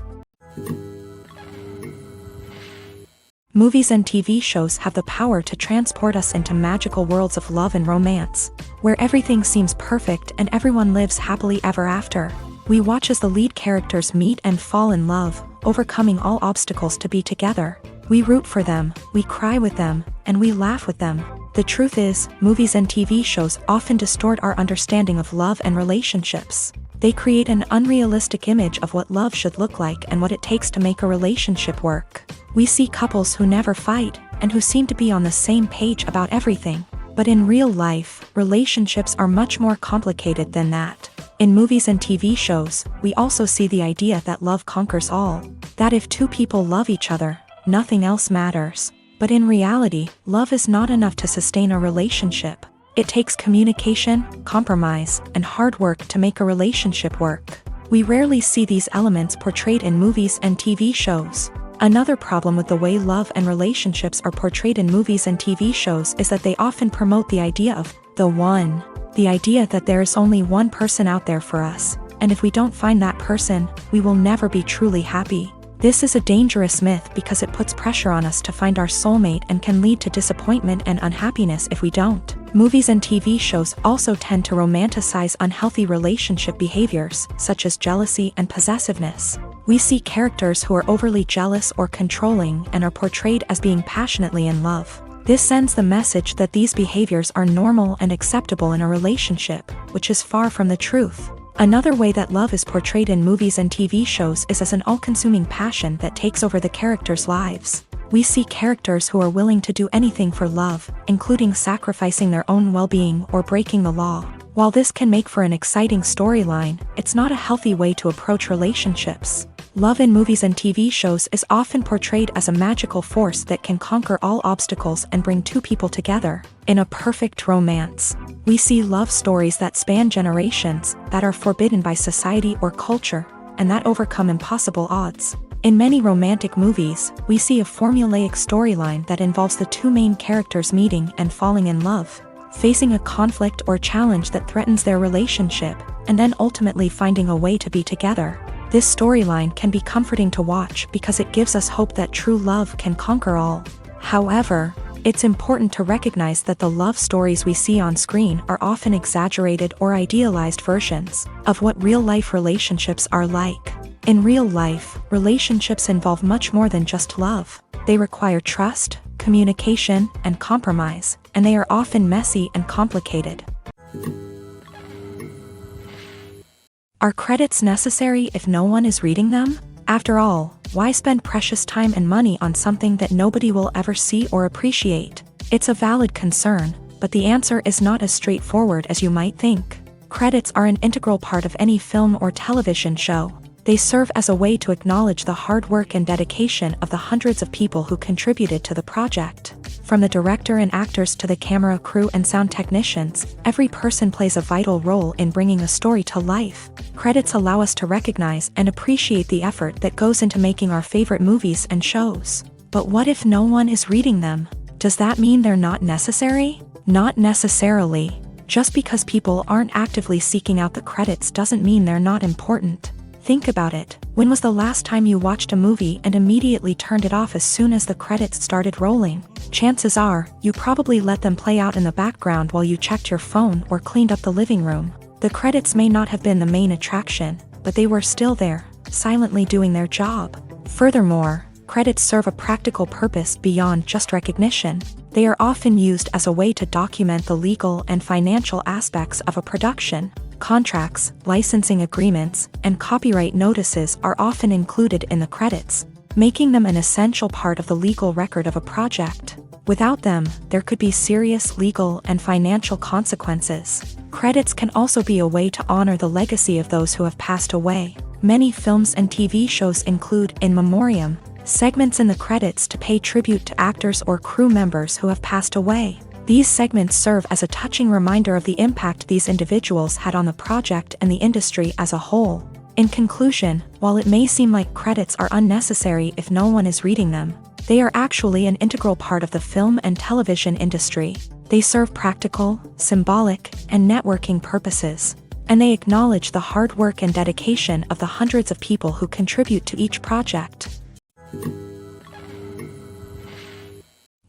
Movies and TV shows have the power to transport us into magical worlds of love and romance, where everything seems perfect and everyone lives happily ever after. We watch as the lead characters meet and fall in love, overcoming all obstacles to be together. We root for them, we cry with them, and we laugh with them. The truth is, movies and TV shows often distort our understanding of love and relationships. They create an unrealistic image of what love should look like and what it takes to make a relationship work. We see couples who never fight, and who seem to be on the same page about everything. But in real life, relationships are much more complicated than that. In movies and TV shows, we also see the idea that love conquers all. That if two people love each other, nothing else matters. But in reality, love is not enough to sustain a relationship. It takes communication, compromise, and hard work to make a relationship work. We rarely see these elements portrayed in movies and TV shows. Another problem with the way love and relationships are portrayed in movies and TV shows is that they often promote the idea of the one. The idea that there is only one person out there for us, and if we don't find that person, we will never be truly happy. This is a dangerous myth because it puts pressure on us to find our soulmate and can lead to disappointment and unhappiness if we don't. Movies and TV shows also tend to romanticize unhealthy relationship behaviors, such as jealousy and possessiveness. We see characters who are overly jealous or controlling and are portrayed as being passionately in love. This sends the message that these behaviors are normal and acceptable in a relationship, which is far from the truth. Another way that love is portrayed in movies and TV shows is as an all-consuming passion that takes over the characters' lives. We see characters who are willing to do anything for love, including sacrificing their own well-being or breaking the law. While this can make for an exciting storyline, it's not a healthy way to approach relationships. Love in movies and TV shows is often portrayed as a magical force that can conquer all obstacles and bring two people together. In a perfect romance, we see love stories that span generations, that are forbidden by society or culture, and that overcome impossible odds. In many romantic movies, we see a formulaic storyline that involves the two main characters meeting and falling in love, facing a conflict or challenge that threatens their relationship, and then ultimately finding a way to be together. This storyline can be comforting to watch because it gives us hope that true love can conquer all. However, It's important to recognize that the love stories we see on screen are often exaggerated or idealized versions of what real-life relationships are like. In real life, relationships involve much more than just love. They require trust, communication, and compromise, and they are often messy and complicated. Are credits necessary if no one is reading them? After all, why spend precious time and money on something that nobody will ever see or appreciate? It's a valid concern, but the answer is not as straightforward as you might think. Credits are an integral part of any film or television show. They serve as a way to acknowledge the hard work and dedication of the hundreds of people who contributed to the project. From the director and actors to the camera crew and sound technicians, every person plays a vital role in bringing a story to life. Credits allow us to recognize and appreciate the effort that goes into making our favorite movies and shows. But what if no one is reading them? Does that mean they're not necessary? Not necessarily. Just because people aren't actively seeking out the credits doesn't mean they're not important. Think about it. When was the last time you watched a movie and immediately turned it off as soon as the credits started rolling? Chances are, you probably let them play out in the background while you checked your phone or cleaned up the living room. The credits may not have been the main attraction, but they were still there, silently doing their job. Furthermore, credits serve a practical purpose beyond just recognition. They are often used as a way to document the legal and financial aspects of a production. Contracts, licensing agreements, and copyright notices are often included in the credits, making them an essential part of the legal record of a project. Without them, there could be serious legal and financial consequences. Credits can also be a way to honor the legacy of those who have passed away. Many films and TV shows include in memoriam segments in the credits to pay tribute to actors or crew members who have passed away. These segments serve as a touching reminder of the impact these individuals had on the project and the industry as a whole. In conclusion, while it may seem like credits are unnecessary if no one is reading them, they are actually an integral part of the film and television industry. They serve practical, symbolic, and networking purposes, and they acknowledge the hard work and dedication of the hundreds of people who contribute to each project.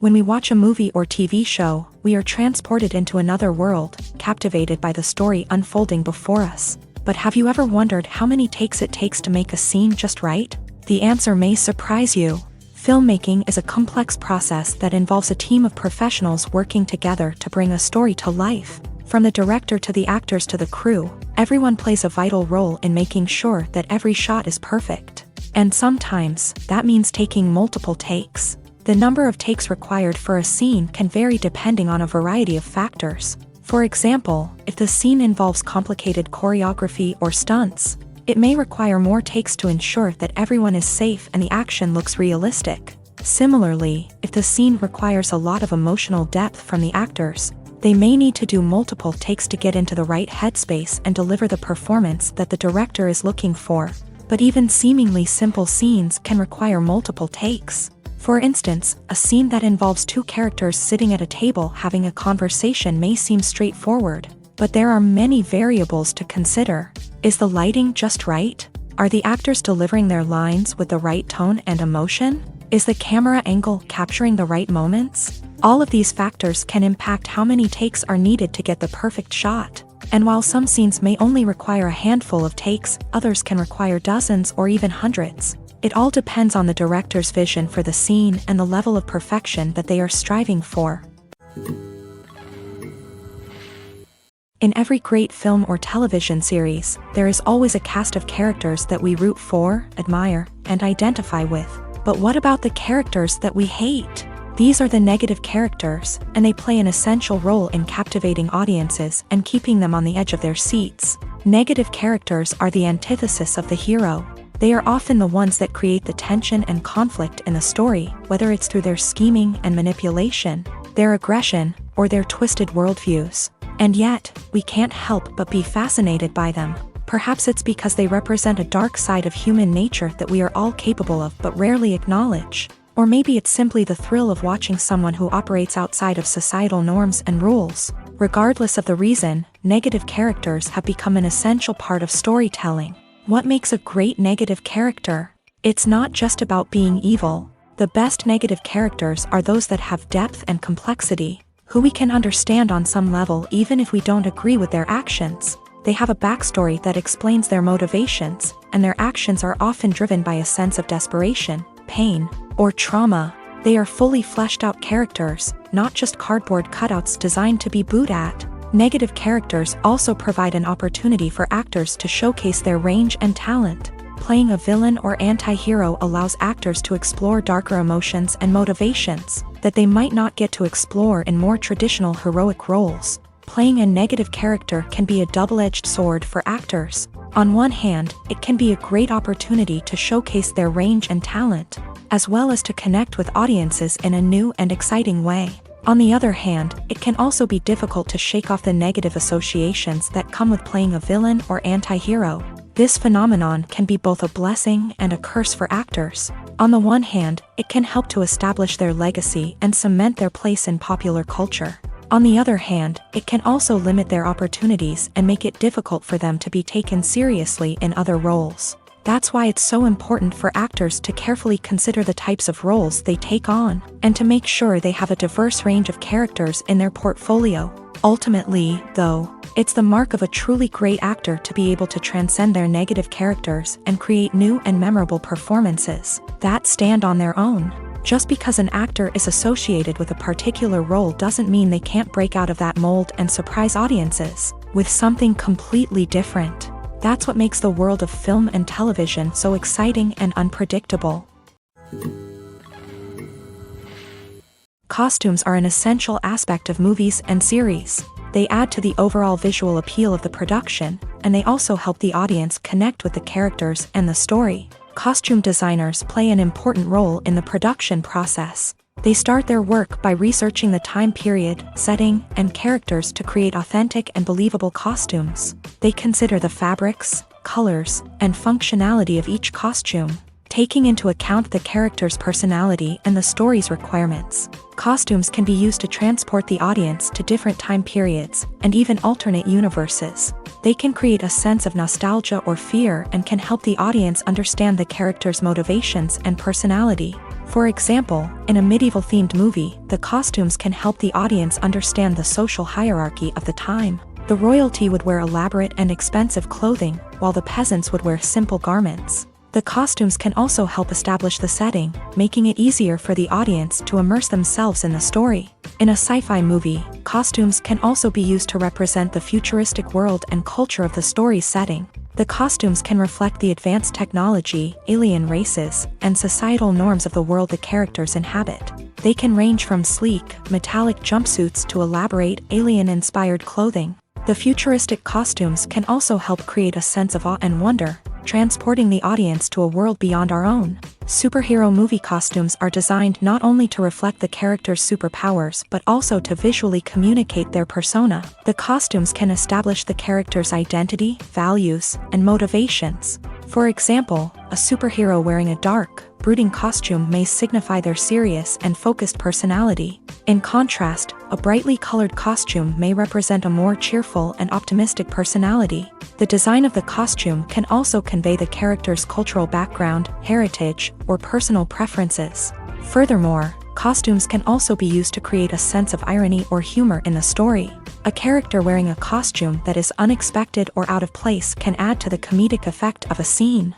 When we watch a movie or TV show, we are transported into another world, captivated by the story unfolding before us. But have you ever wondered how many takes it takes to make a scene just right? The answer may surprise you. Filmmaking is a complex process that involves a team of professionals working together to bring a story to life. From the director to the actors to the crew, everyone plays a vital role in making sure that every shot is perfect. And sometimes, that means taking multiple takes. The number of takes required for a scene can vary depending on a variety of factors. For example, if the scene involves complicated choreography or stunts, it may require more takes to ensure that everyone is safe and the action looks realistic. Similarly, if the scene requires a lot of emotional depth from the actors, they may need to do multiple takes to get into the right headspace and deliver the performance that the director is looking for. But even seemingly simple scenes can require multiple takes. For instance, a scene that involves two characters sitting at a table having a conversation may seem straightforward, but there are many variables to consider. Is the lighting just right? Are the actors delivering their lines with the right tone and emotion? Is the camera angle capturing the right moments? All of these factors can impact how many takes are needed to get the perfect shot. And while some scenes may only require a handful of takes, others can require dozens or even hundreds. It all depends on the director's vision for the scene and the level of perfection that they are striving for. In every great film or television series, there is always a cast of characters that we root for, admire, and identify with. But what about the characters that we hate? These are the negative characters, and they play an essential role in captivating audiences and keeping them on the edge of their seats. Negative characters are the antithesis of the hero. They are often the ones that create the tension and conflict in the story, whether it's through their scheming and manipulation, their aggression, or their twisted worldviews. And yet, we can't help but be fascinated by them. Perhaps it's because they represent a dark side of human nature that we are all capable of but rarely acknowledge. Or maybe it's simply the thrill of watching someone who operates outside of societal norms and rules. Regardless of the reason, negative characters have become an essential part of storytelling. What makes a great negative character? It's not just about being evil. The best negative characters are those that have depth and complexity, who we can understand on some level even if we don't agree with their actions. They have a backstory that explains their motivations, and their actions are often driven by a sense of desperation, pain, or trauma. They are fully fleshed out characters, not just cardboard cutouts designed to be booed at. Negative characters also provide an opportunity for actors to showcase their range and talent. Playing a villain or anti-hero allows actors to explore darker emotions and motivations that they might not get to explore in more traditional heroic roles. Playing a negative character can be a double-edged sword for actors. On one hand, it can be a great opportunity to showcase their range and talent, as well as to connect with audiences in a new and exciting way. On the other hand, it can also be difficult to shake off the negative associations that come with playing a villain or anti-hero. This phenomenon can be both a blessing and a curse for actors. On the one hand, it can help to establish their legacy and cement their place in popular culture. On the other hand, it can also limit their opportunities and make it difficult for them to be taken seriously in other roles. That's why it's so important for actors to carefully consider the types of roles they take on, and to make sure they have a diverse range of characters in their portfolio. Ultimately, though, it's the mark of a truly great actor to be able to transcend their negative characters and create new and memorable performances that stand on their own. Just because an actor is associated with a particular role doesn't mean they can't break out of that mold and surprise audiences with something completely different. That's what makes the world of film and television so exciting and unpredictable. Costumes are an essential aspect of movies and series. They add to the overall visual appeal of the production, and they also help the audience connect with the characters and the story. Costume designers play an important role in the production process. They start their work by researching the time period, setting, and characters to create authentic and believable costumes. They consider the fabrics, colors, and functionality of each costume, taking into account the character's personality and the story's requirements. Costumes can be used to transport the audience to different time periods and even alternate universes. They can create a sense of nostalgia or fear and can help the audience understand the character's motivations and personality. For example, in a medieval-themed movie, the costumes can help the audience understand the social hierarchy of the time. The royalty would wear elaborate and expensive clothing, while the peasants would wear simple garments. The costumes can also help establish the setting, making it easier for the audience to immerse themselves in the story. In a sci-fi movie, costumes can also be used to represent the futuristic world and culture of the story's setting. The costumes can reflect the advanced technology, alien races, and societal norms of the world the characters inhabit. They can range from sleek, metallic jumpsuits to elaborate, alien-inspired clothing. The futuristic costumes can also help create a sense of awe and wonder, transporting the audience to a world beyond our own. Superhero movie costumes are designed not only to reflect the character's superpowers but also to visually communicate their persona. The costumes can establish the character's identity, values, and motivations. For example, a superhero wearing a dark, brooding costume may signify their serious and focused personality. In contrast, a brightly colored costume may represent a more cheerful and optimistic personality. The design of the costume can also convey the character's cultural background, heritage, or personal preferences. Furthermore, costumes can also be used to create a sense of irony or humor in the story. A character wearing a costume that is unexpected or out of place can add to the comedic effect of a scene.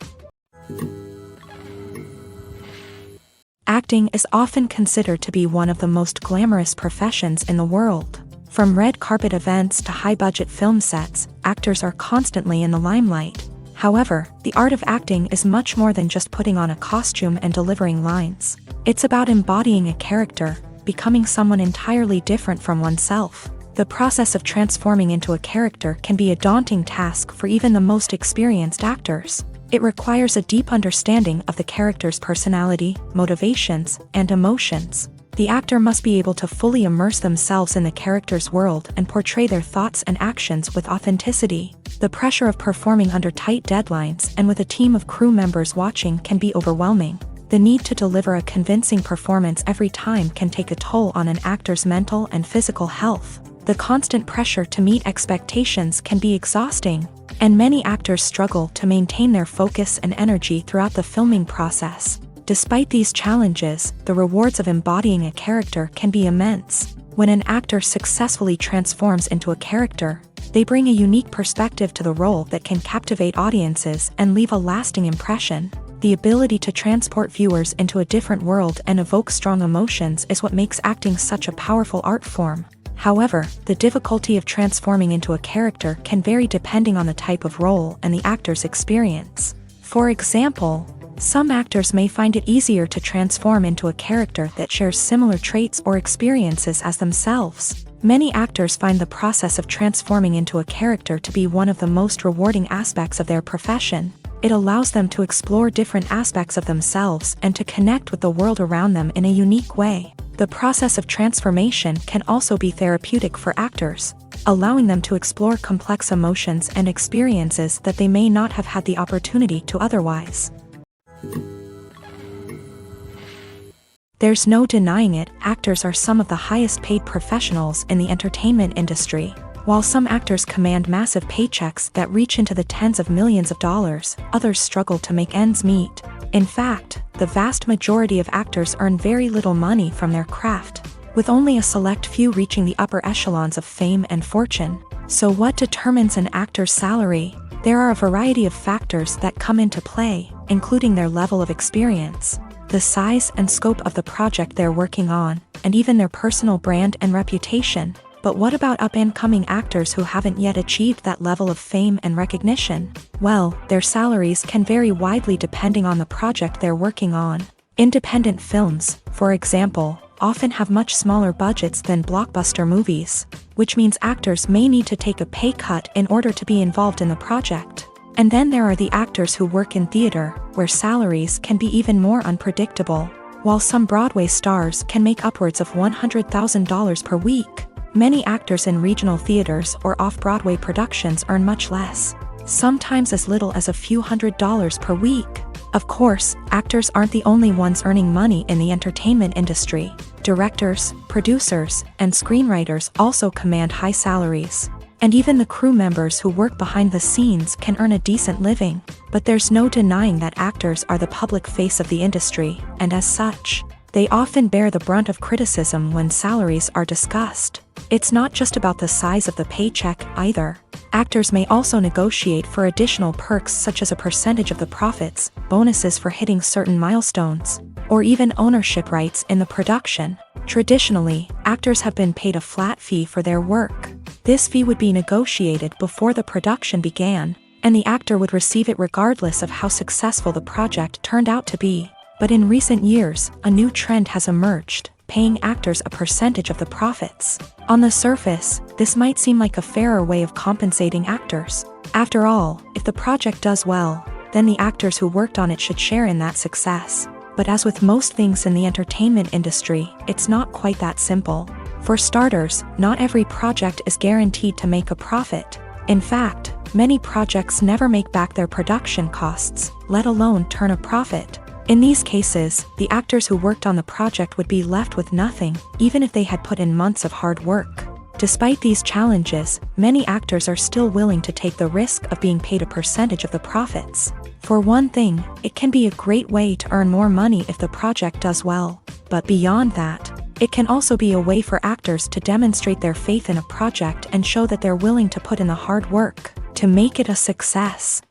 Acting is often considered to be one of the most glamorous professions in the world. From red carpet events to high-budget film sets, actors are constantly in the limelight. However, the art of acting is much more than just putting on a costume and delivering lines. It's about embodying a character, becoming someone entirely different from oneself. The process of transforming into a character can be a daunting task for even the most experienced actors. It requires a deep understanding of the character's personality, motivations, and emotions. The actor must be able to fully immerse themselves in the character's world and portray their thoughts and actions with authenticity. The pressure of performing under tight deadlines and with a team of crew members watching can be overwhelming. The need to deliver a convincing performance every time can take a toll on an actor's mental and physical health. The constant pressure to meet expectations can be exhausting, and many actors struggle to maintain their focus and energy throughout the filming process. Despite these challenges, the rewards of embodying a character can be immense. When an actor successfully transforms into a character, they bring a unique perspective to the role that can captivate audiences and leave a lasting impression. The ability to transport viewers into a different world and evoke strong emotions is what makes acting such a powerful art form. However, the difficulty of transforming into a character can vary depending on the type of role and the actor's experience. For example, some actors may find it easier to transform into a character that shares similar traits or experiences as themselves. Many actors find the process of transforming into a character to be one of the most rewarding aspects of their profession. It allows them to explore different aspects of themselves and to connect with the world around them in a unique way. The process of transformation can also be therapeutic for actors, allowing them to explore complex emotions and experiences that they may not have had the opportunity to otherwise. There's no denying it, actors are some of the highest paid professionals in the entertainment industry. While some actors command massive paychecks that reach into the tens of millions of dollars, others struggle to make ends meet. In fact, the vast majority of actors earn very little money from their craft, with only a select few reaching the upper echelons of fame and fortune. So what determines an actor's salary? There are a variety of factors that come into play, including their level of experience, the size and scope of the project they're working on, and even their personal brand and reputation. But what about up-and-coming actors who haven't yet achieved that level of fame and recognition? Well, their salaries can vary widely depending on the project they're working on. Independent films, for example, often have much smaller budgets than blockbuster movies, which means actors may need to take a pay cut in order to be involved in the project. And then there are the actors who work in theater, where salaries can be even more unpredictable. While some Broadway stars can make upwards of $100,000 per week, many actors in regional theaters or off-Broadway productions earn much less, sometimes as little as a few $100s per week. Of course, actors aren't the only ones earning money in the entertainment industry. Directors, producers, and screenwriters also command high salaries. And even the crew members who work behind the scenes can earn a decent living. But there's no denying that actors are the public face of the industry, and as such, they often bear the brunt of criticism when salaries are discussed. It's not just about the size of the paycheck, either. Actors may also negotiate for additional perks such as a percentage of the profits, bonuses for hitting certain milestones, or even ownership rights in the production. Traditionally, actors have been paid a flat fee for their work. This fee would be negotiated before the production began, and the actor would receive it regardless of how successful the project turned out to be. But in recent years, a new trend has emerged, paying actors a percentage of the profits. On the surface, this might seem like a fairer way of compensating actors. After all, if the project does well, then the actors who worked on it should share in that success. But as with most things in the entertainment industry, it's not quite that simple. For starters, not every project is guaranteed to make a profit. In fact, many projects never make back their production costs, let alone turn a profit. In these cases, the actors who worked on the project would be left with nothing, even if they had put in months of hard work. Despite these challenges, many actors are still willing to take the risk of being paid a percentage of the profits. For one thing, it can be a great way to earn more money if the project does well. But beyond that, it can also be a way for actors to demonstrate their faith in a project and show that they're willing to put in the hard work to make it a success.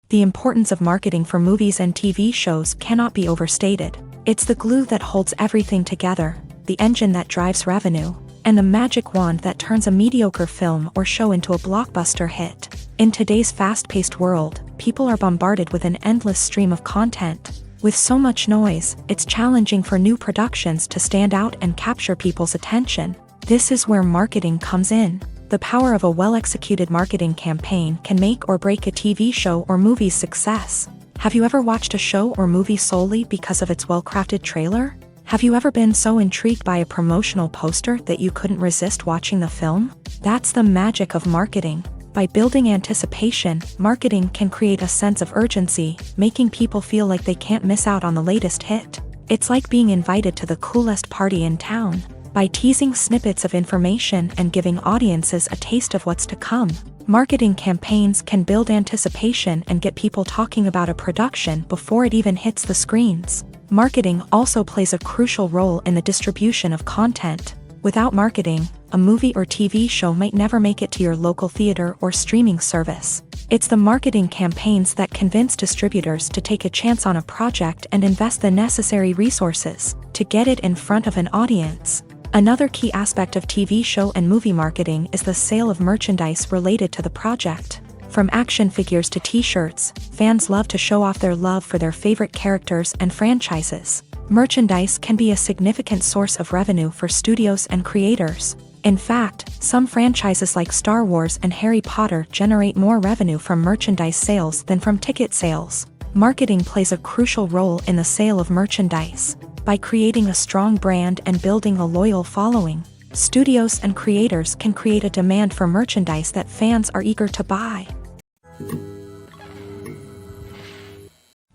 The importance of marketing for movies and TV shows cannot be overstated. It's the glue that holds everything together, the engine that drives revenue, and the magic wand that turns a mediocre film or show into a blockbuster hit. In today's fast-paced world, people are bombarded with an endless stream of content. With so much noise, it's challenging for new productions to stand out and capture people's attention. This is where marketing comes in. The power of a well-executed marketing campaign can make or break a TV show or movie's success. Have you ever watched a show or movie solely because of its well-crafted trailer? Have you ever been so intrigued by a promotional poster that you couldn't resist watching the film? That's the magic of marketing. By building anticipation, marketing can create a sense of urgency, making people feel like they can't miss out on the latest hit. It's like being invited to the coolest party in town. By teasing snippets of information and giving audiences a taste of what's to come, Marketing campaigns can build anticipation and get people talking about a production before it even hits the screens. Marketing also plays a crucial role in the distribution of content. Without marketing, a movie or TV show might never make it to your local theater or streaming service. It's the marketing campaigns that convince distributors to take a chance on a project and invest the necessary resources to get it in front of an audience. Another key aspect of TV show and movie marketing is the sale of merchandise related to the project. From action figures to t-shirts, fans love to show off their love for their favorite characters and franchises. Merchandise can be a significant source of revenue for studios and creators. In fact, some franchises like Star Wars and Harry Potter generate more revenue from merchandise sales than from ticket sales. Marketing plays a crucial role in the sale of merchandise. By creating a strong brand and building a loyal following, studios and creators can create a demand for merchandise that fans are eager to buy.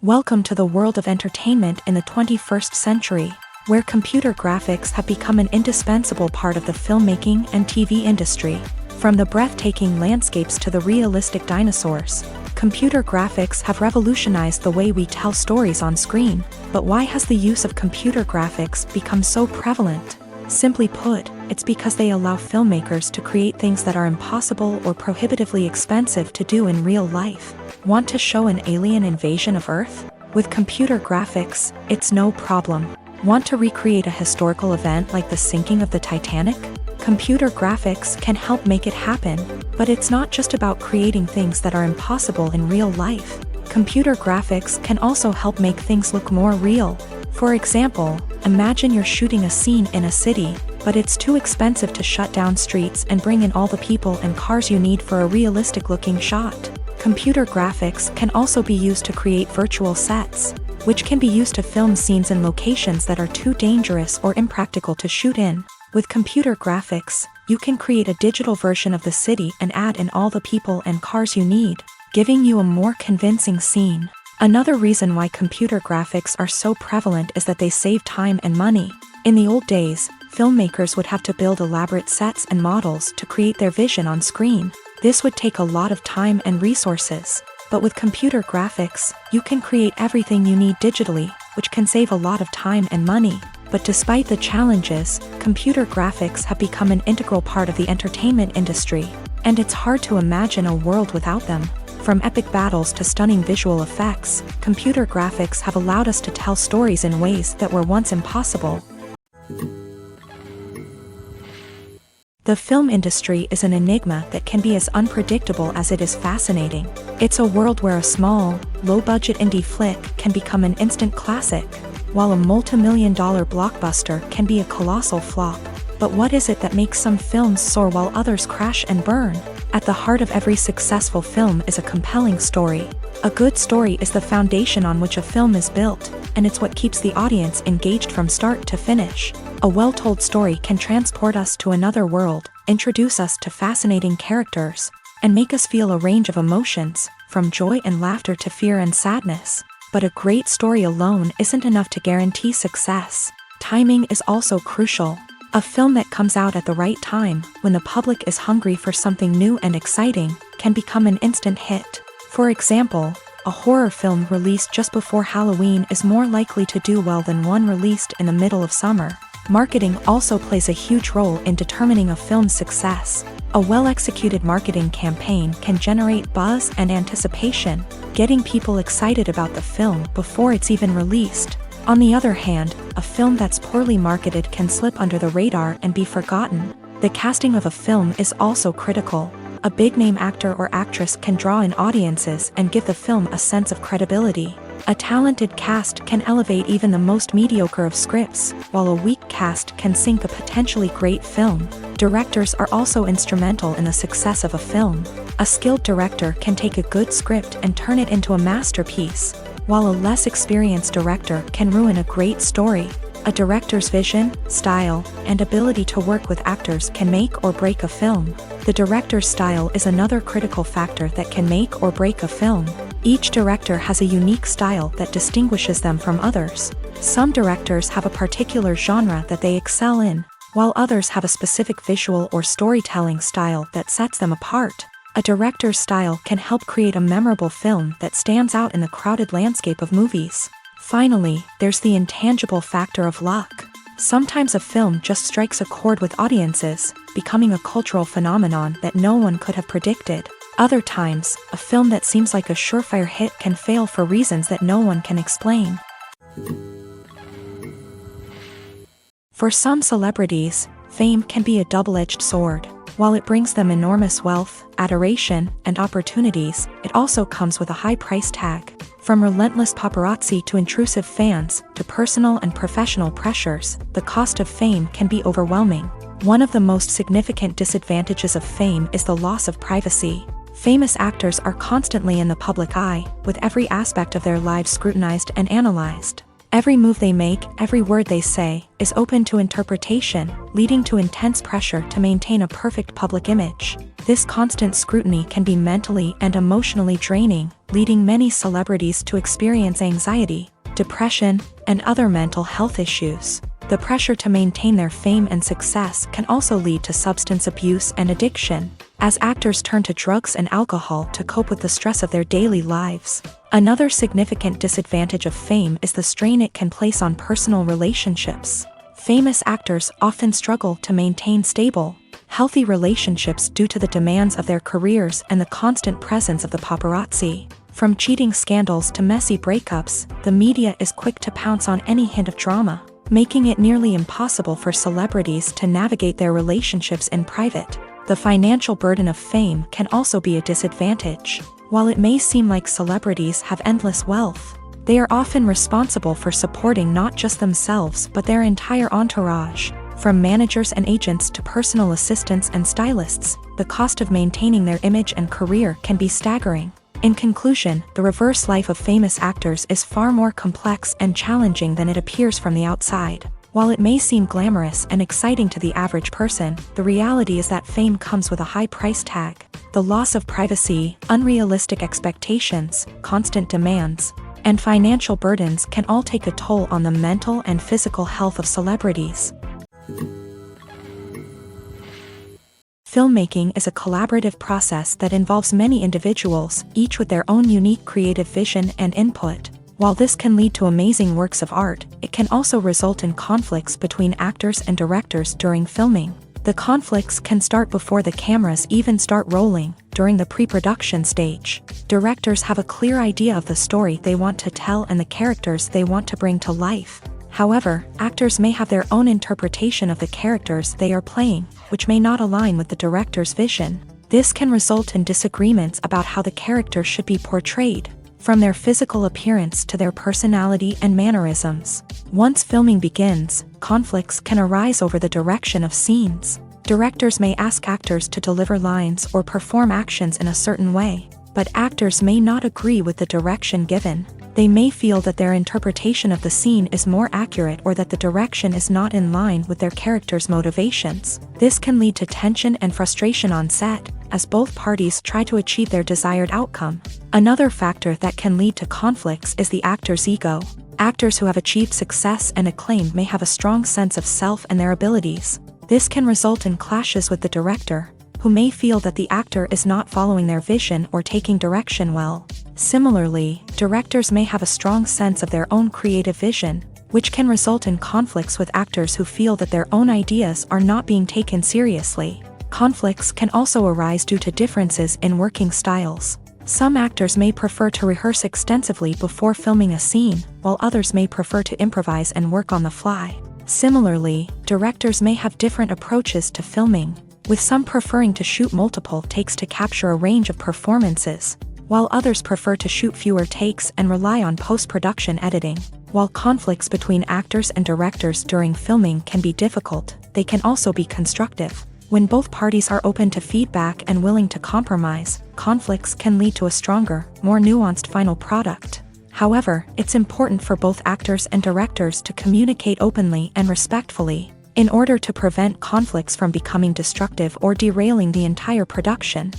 Welcome to the world of entertainment in the 21st century, where computer graphics have become an indispensable part of the filmmaking and TV industry. From the breathtaking landscapes to the realistic dinosaurs, computer graphics have revolutionized the way we tell stories on screen. But why has the use of computer graphics become so prevalent? Simply put, it's because they allow filmmakers to create things that are impossible or prohibitively expensive to do in real life. Want to show an alien invasion of Earth? With computer graphics, it's no problem. Want to recreate a historical event like the sinking of the Titanic? Computer graphics can help make it happen, but it's not just about creating things that are impossible in real life. Computer graphics can also help make things look more real. For example, imagine you're shooting a scene in a city, but it's too expensive to shut down streets and bring in all the people and cars you need for a realistic-looking shot. Computer graphics can also be used to create virtual sets, which can be used to film scenes in locations that are too dangerous or impractical to shoot in. With computer graphics, you can create a digital version of the city and add in all the people and cars you need, giving you a more convincing scene. Another reason why computer graphics are so prevalent is that they save time and money. In the old days, filmmakers would have to build elaborate sets and models to create their vision on screen. This would take a lot of time and resources. But with computer graphics, you can create everything you need digitally, which can save a lot of time and money. But despite the challenges, computer graphics have become an integral part of the entertainment industry, and it's hard to imagine a world without them. From epic battles to stunning visual effects, computer graphics have allowed us to tell stories in ways that were once impossible. The film industry is an enigma that can be as unpredictable as it is fascinating. It's a world where a small, low-budget indie flick can become an instant classic, while a multi-million-dollar blockbuster can be a colossal flop. But what is it that makes some films soar while others crash and burn? At the heart of every successful film is a compelling story. A good story is the foundation on which a film is built, and it's what keeps the audience engaged from start to finish. A well-told story can transport us to another world, introduce us to fascinating characters, and make us feel a range of emotions, from joy and laughter to fear and sadness. But a great story alone isn't enough to guarantee success. Timing is also crucial. A film that comes out at the right time, when the public is hungry for something new and exciting, can become an instant hit. For example, a horror film released just before Halloween is more likely to do well than one released in the middle of summer. Marketing also plays a huge role in determining a film's success. A well-executed marketing campaign can generate buzz and anticipation, getting people excited about the film before it's even released. On the other hand, a film that's poorly marketed can slip under the radar and be forgotten. The casting of a film is also critical. A big-name actor or actress can draw in audiences and give the film a sense of credibility. A talented cast can elevate even the most mediocre of scripts, while a weak cast can sink a potentially great film. Directors are also instrumental in the success of a film. A skilled director can take a good script and turn it into a masterpiece, while a less experienced director can ruin a great story. A director's vision, style, and ability to work with actors can make or break a film. The director's style is another critical factor that can make or break a film. Each director has a unique style that distinguishes them from others. Some directors have a particular genre that they excel in, while others have a specific visual or storytelling style that sets them apart. A director's style can help create a memorable film that stands out in the crowded landscape of movies. Finally, there's the intangible factor of luck. Sometimes a film just strikes a chord with audiences, becoming a cultural phenomenon that no one could have predicted. Other times, a film that seems like a surefire hit can fail for reasons that no one can explain. For some celebrities, fame can be a double-edged sword. While it brings them enormous wealth, adoration, and opportunities, it also comes with a high price tag. From relentless paparazzi to intrusive fans, to personal and professional pressures, the cost of fame can be overwhelming. One of the most significant disadvantages of fame is the loss of privacy. Famous actors are constantly in the public eye, with every aspect of their lives scrutinized and analyzed. Every move they make, every word they say, is open to interpretation, leading to intense pressure to maintain a perfect public image. This constant scrutiny can be mentally and emotionally draining, leading many celebrities to experience anxiety, depression, and other mental health issues. The pressure to maintain their fame and success can also lead to substance abuse and addiction, as actors turn to drugs and alcohol to cope with the stress of their daily lives. Another significant disadvantage of fame is the strain it can place on personal relationships. Famous actors often struggle to maintain stable, healthy relationships due to the demands of their careers and the constant presence of the paparazzi. From cheating scandals to messy breakups, the media is quick to pounce on any hint of drama, making it nearly impossible for celebrities to navigate their relationships in private. The financial burden of fame can also be a disadvantage. While it may seem like celebrities have endless wealth, they are often responsible for supporting not just themselves but their entire entourage. From managers and agents to personal assistants and stylists, the cost of maintaining their image and career can be staggering. In conclusion, the reverse life of famous actors is far more complex and challenging than it appears from the outside. While it may seem glamorous and exciting to the average person, the reality is that fame comes with a high price tag. The loss of privacy, unrealistic expectations, constant demands, and financial burdens can all take a toll on the mental and physical health of celebrities. Filmmaking is a collaborative process that involves many individuals, each with their own unique creative vision and input. While this can lead to amazing works of art, it can also result in conflicts between actors and directors during filming. The conflicts can start before the cameras even start rolling, during the pre-production stage. Directors have a clear idea of the story they want to tell and the characters they want to bring to life. However, actors may have their own interpretation of the characters they are playing, which may not align with the director's vision. This can result in disagreements about how the character should be portrayed, from their physical appearance to their personality and mannerisms. Once filming begins, conflicts can arise over the direction of scenes. Directors may ask actors to deliver lines or perform actions in a certain way, but actors may not agree with the direction given. They may feel that their interpretation of the scene is more accurate or that the direction is not in line with their character's motivations. This can lead to tension and frustration on set, as both parties try to achieve their desired outcome. Another factor that can lead to conflicts is the actor's ego. Actors who have achieved success and acclaim may have a strong sense of self and their abilities. This can result in clashes with the director, who may feel that the actor is not following their vision or taking direction well. Similarly, directors may have a strong sense of their own creative vision, which can result in conflicts with actors who feel that their own ideas are not being taken seriously. Conflicts can also arise due to differences in working styles. Some actors may prefer to rehearse extensively before filming a scene, while others may prefer to improvise and work on the fly. Similarly, directors may have different approaches to filming, with some preferring to shoot multiple takes to capture a range of performances, while others prefer to shoot fewer takes and rely on post-production editing. While conflicts between actors and directors during filming can be difficult, they can also be constructive. When both parties are open to feedback and willing to compromise, conflicts can lead to a stronger, more nuanced final product. However, it's important for both actors and directors to communicate openly and respectfully, in order to prevent conflicts from becoming destructive or derailing the entire production.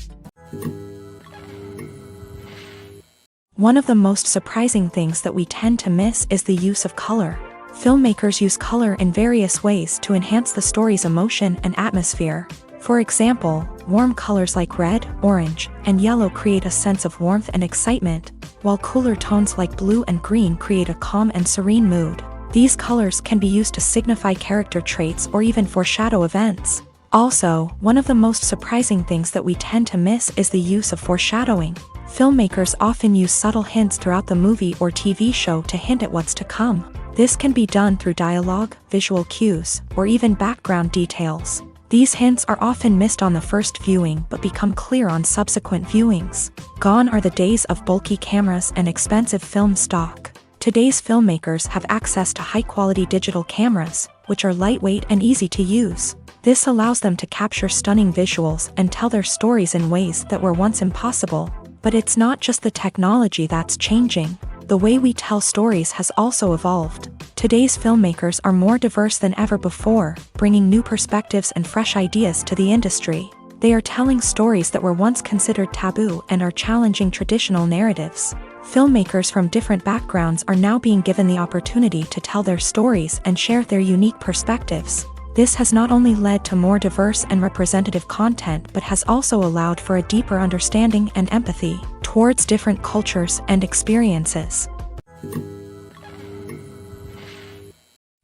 One of the most surprising things that we tend to miss is the use of color. Filmmakers use color in various ways to enhance the story's emotion and atmosphere. For example, Warm colors like red, orange, and yellow create a sense of warmth and excitement, while cooler tones like blue and green create a calm and serene mood. These colors can be used to signify character traits or even foreshadow events. Also, one of the most surprising things that we tend to miss is the use of foreshadowing. Filmmakers often use subtle hints throughout the movie or TV show to hint at what's to come. This can be done through dialogue, visual cues, or even background details. These hints are often missed on the first viewing but become clear on subsequent viewings. Gone are the days of bulky cameras and expensive film stock. Today's filmmakers have access to high-quality digital cameras, which are lightweight and easy to use. This allows them to capture stunning visuals and tell their stories in ways that were once impossible. But it's not just the technology that's changing. The way we tell stories has also evolved. Today's filmmakers are more diverse than ever before, bringing new perspectives and fresh ideas to the industry. They are telling stories that were once considered taboo and are challenging traditional narratives. Filmmakers from different backgrounds are now being given the opportunity to tell their stories and share their unique perspectives. This has not only led to more diverse and representative content but has also allowed for a deeper understanding and empathy towards different cultures and experiences.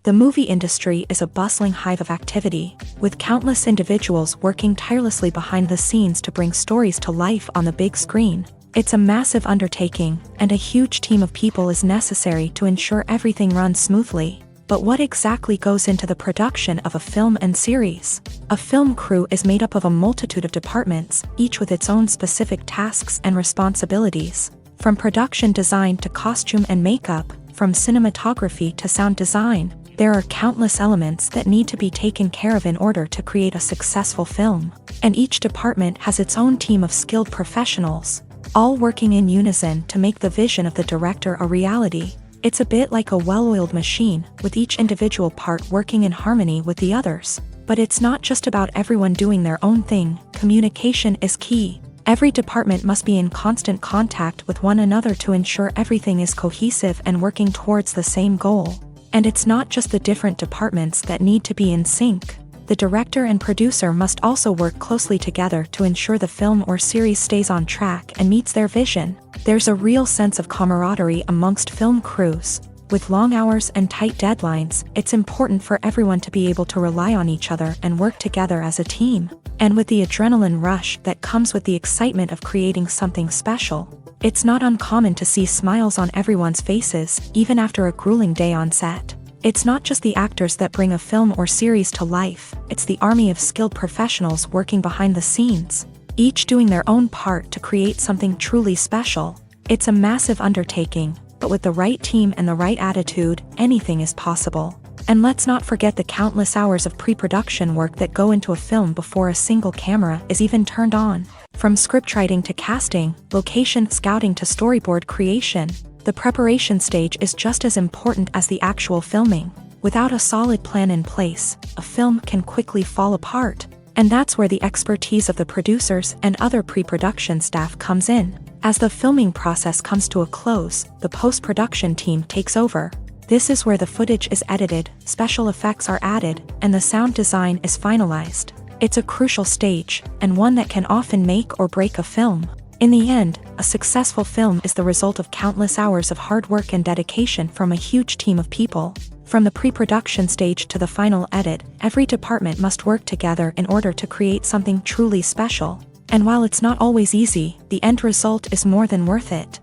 The movie industry is a bustling hive of activity, with countless individuals working tirelessly behind the scenes to bring stories to life on the big screen. It's a massive undertaking, and a huge team of people is necessary to ensure everything runs smoothly. But what exactly goes into the production of a film and series? A film crew is made up of a multitude of departments, each with its own specific tasks and responsibilities. From production design to costume and makeup, from cinematography to sound design, there are countless elements that need to be taken care of in order to create a successful film. And each department has its own team of skilled professionals, all working in unison to make the vision of the director a reality. It's a bit like a well-oiled machine, with each individual part working in harmony with the others. But it's not just about everyone doing their own thing. Communication is key. Every department must be in constant contact with one another to ensure everything is cohesive and working towards the same goal. And it's not just the different departments that need to be in sync. The director and producer must also work closely together to ensure the film or series stays on track and meets their vision. There's a real sense of camaraderie amongst film crews. With long hours and tight deadlines, it's important for everyone to be able to rely on each other and work together as a team. And with the adrenaline rush that comes with the excitement of creating something special, it's not uncommon to see smiles on everyone's faces, even after a grueling day on set. It's not just the actors that bring a film or series to life, it's the army of skilled professionals working behind the scenes, each doing their own part to create something truly special. It's a massive undertaking, but with the right team and the right attitude, anything is possible. And let's not forget the countless hours of pre-production work that go into a film before a single camera is even turned on. From scriptwriting to casting, location scouting to storyboard creation, the preparation stage is just as important as the actual filming. Without a solid plan in place, a film can quickly fall apart. And that's where the expertise of the producers and other pre-production staff comes in. As the filming process comes to a close, the post-production team takes over. This is where the footage is edited, special effects are added, and the sound design is finalized. It's a crucial stage, and one that can often make or break a film. In the end, a successful film is the result of countless hours of hard work and dedication from a huge team of people. From the pre-production stage to the final edit, every department must work together in order to create something truly special. And while it's not always easy, the end result is more than worth it.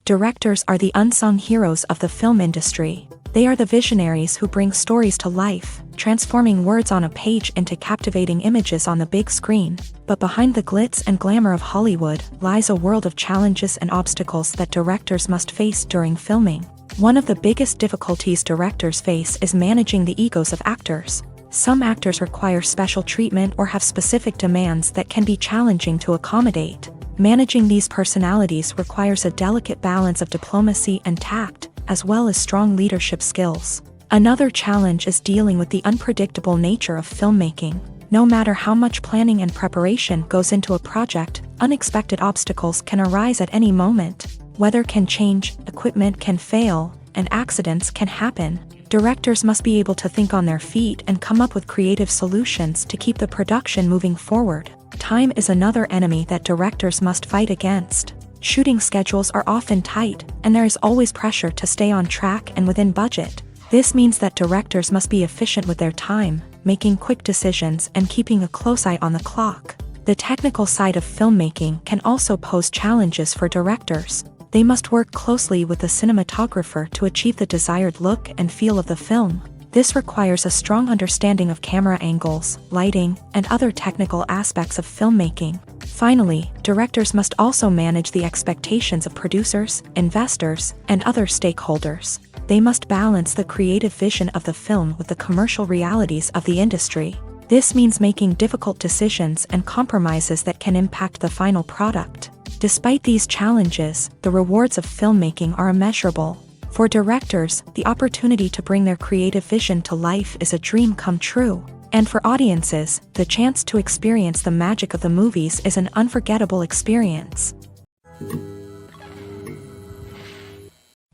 Directors are the unsung heroes of the film industry. They are the visionaries who bring stories to life, transforming words on a page into captivating images on the big screen. But behind the glitz and glamour of Hollywood lies a world of challenges and obstacles that directors must face during filming. One of the biggest difficulties directors face is managing the egos of actors. Some actors require special treatment or have specific demands that can be challenging to accommodate. Managing these personalities requires a delicate balance of diplomacy and tact, as well as strong leadership skills. Another challenge is dealing with the unpredictable nature of filmmaking. No matter how much planning and preparation goes into a project, unexpected obstacles can arise at any moment. Weather can change, equipment can fail, and accidents can happen. Directors must be able to think on their feet and come up with creative solutions to keep the production moving forward. Time is another enemy that directors must fight against. Shooting schedules are often tight, and there is always pressure to stay on track and within budget. This means that directors must be efficient with their time, making quick decisions and keeping a close eye on the clock. The technical side of filmmaking can also pose challenges for directors. They must work closely with the cinematographer to achieve the desired look and feel of the film. This requires a strong understanding of camera angles, lighting, and other technical aspects of filmmaking. Finally, directors must also manage the expectations of producers, investors, and other stakeholders. They must balance the creative vision of the film with the commercial realities of the industry. This means making difficult decisions and compromises that can impact the final product. Despite these challenges, the rewards of filmmaking are immeasurable. For directors, the opportunity to bring their creative vision to life is a dream come true. And for audiences, the chance to experience the magic of the movies is an unforgettable experience.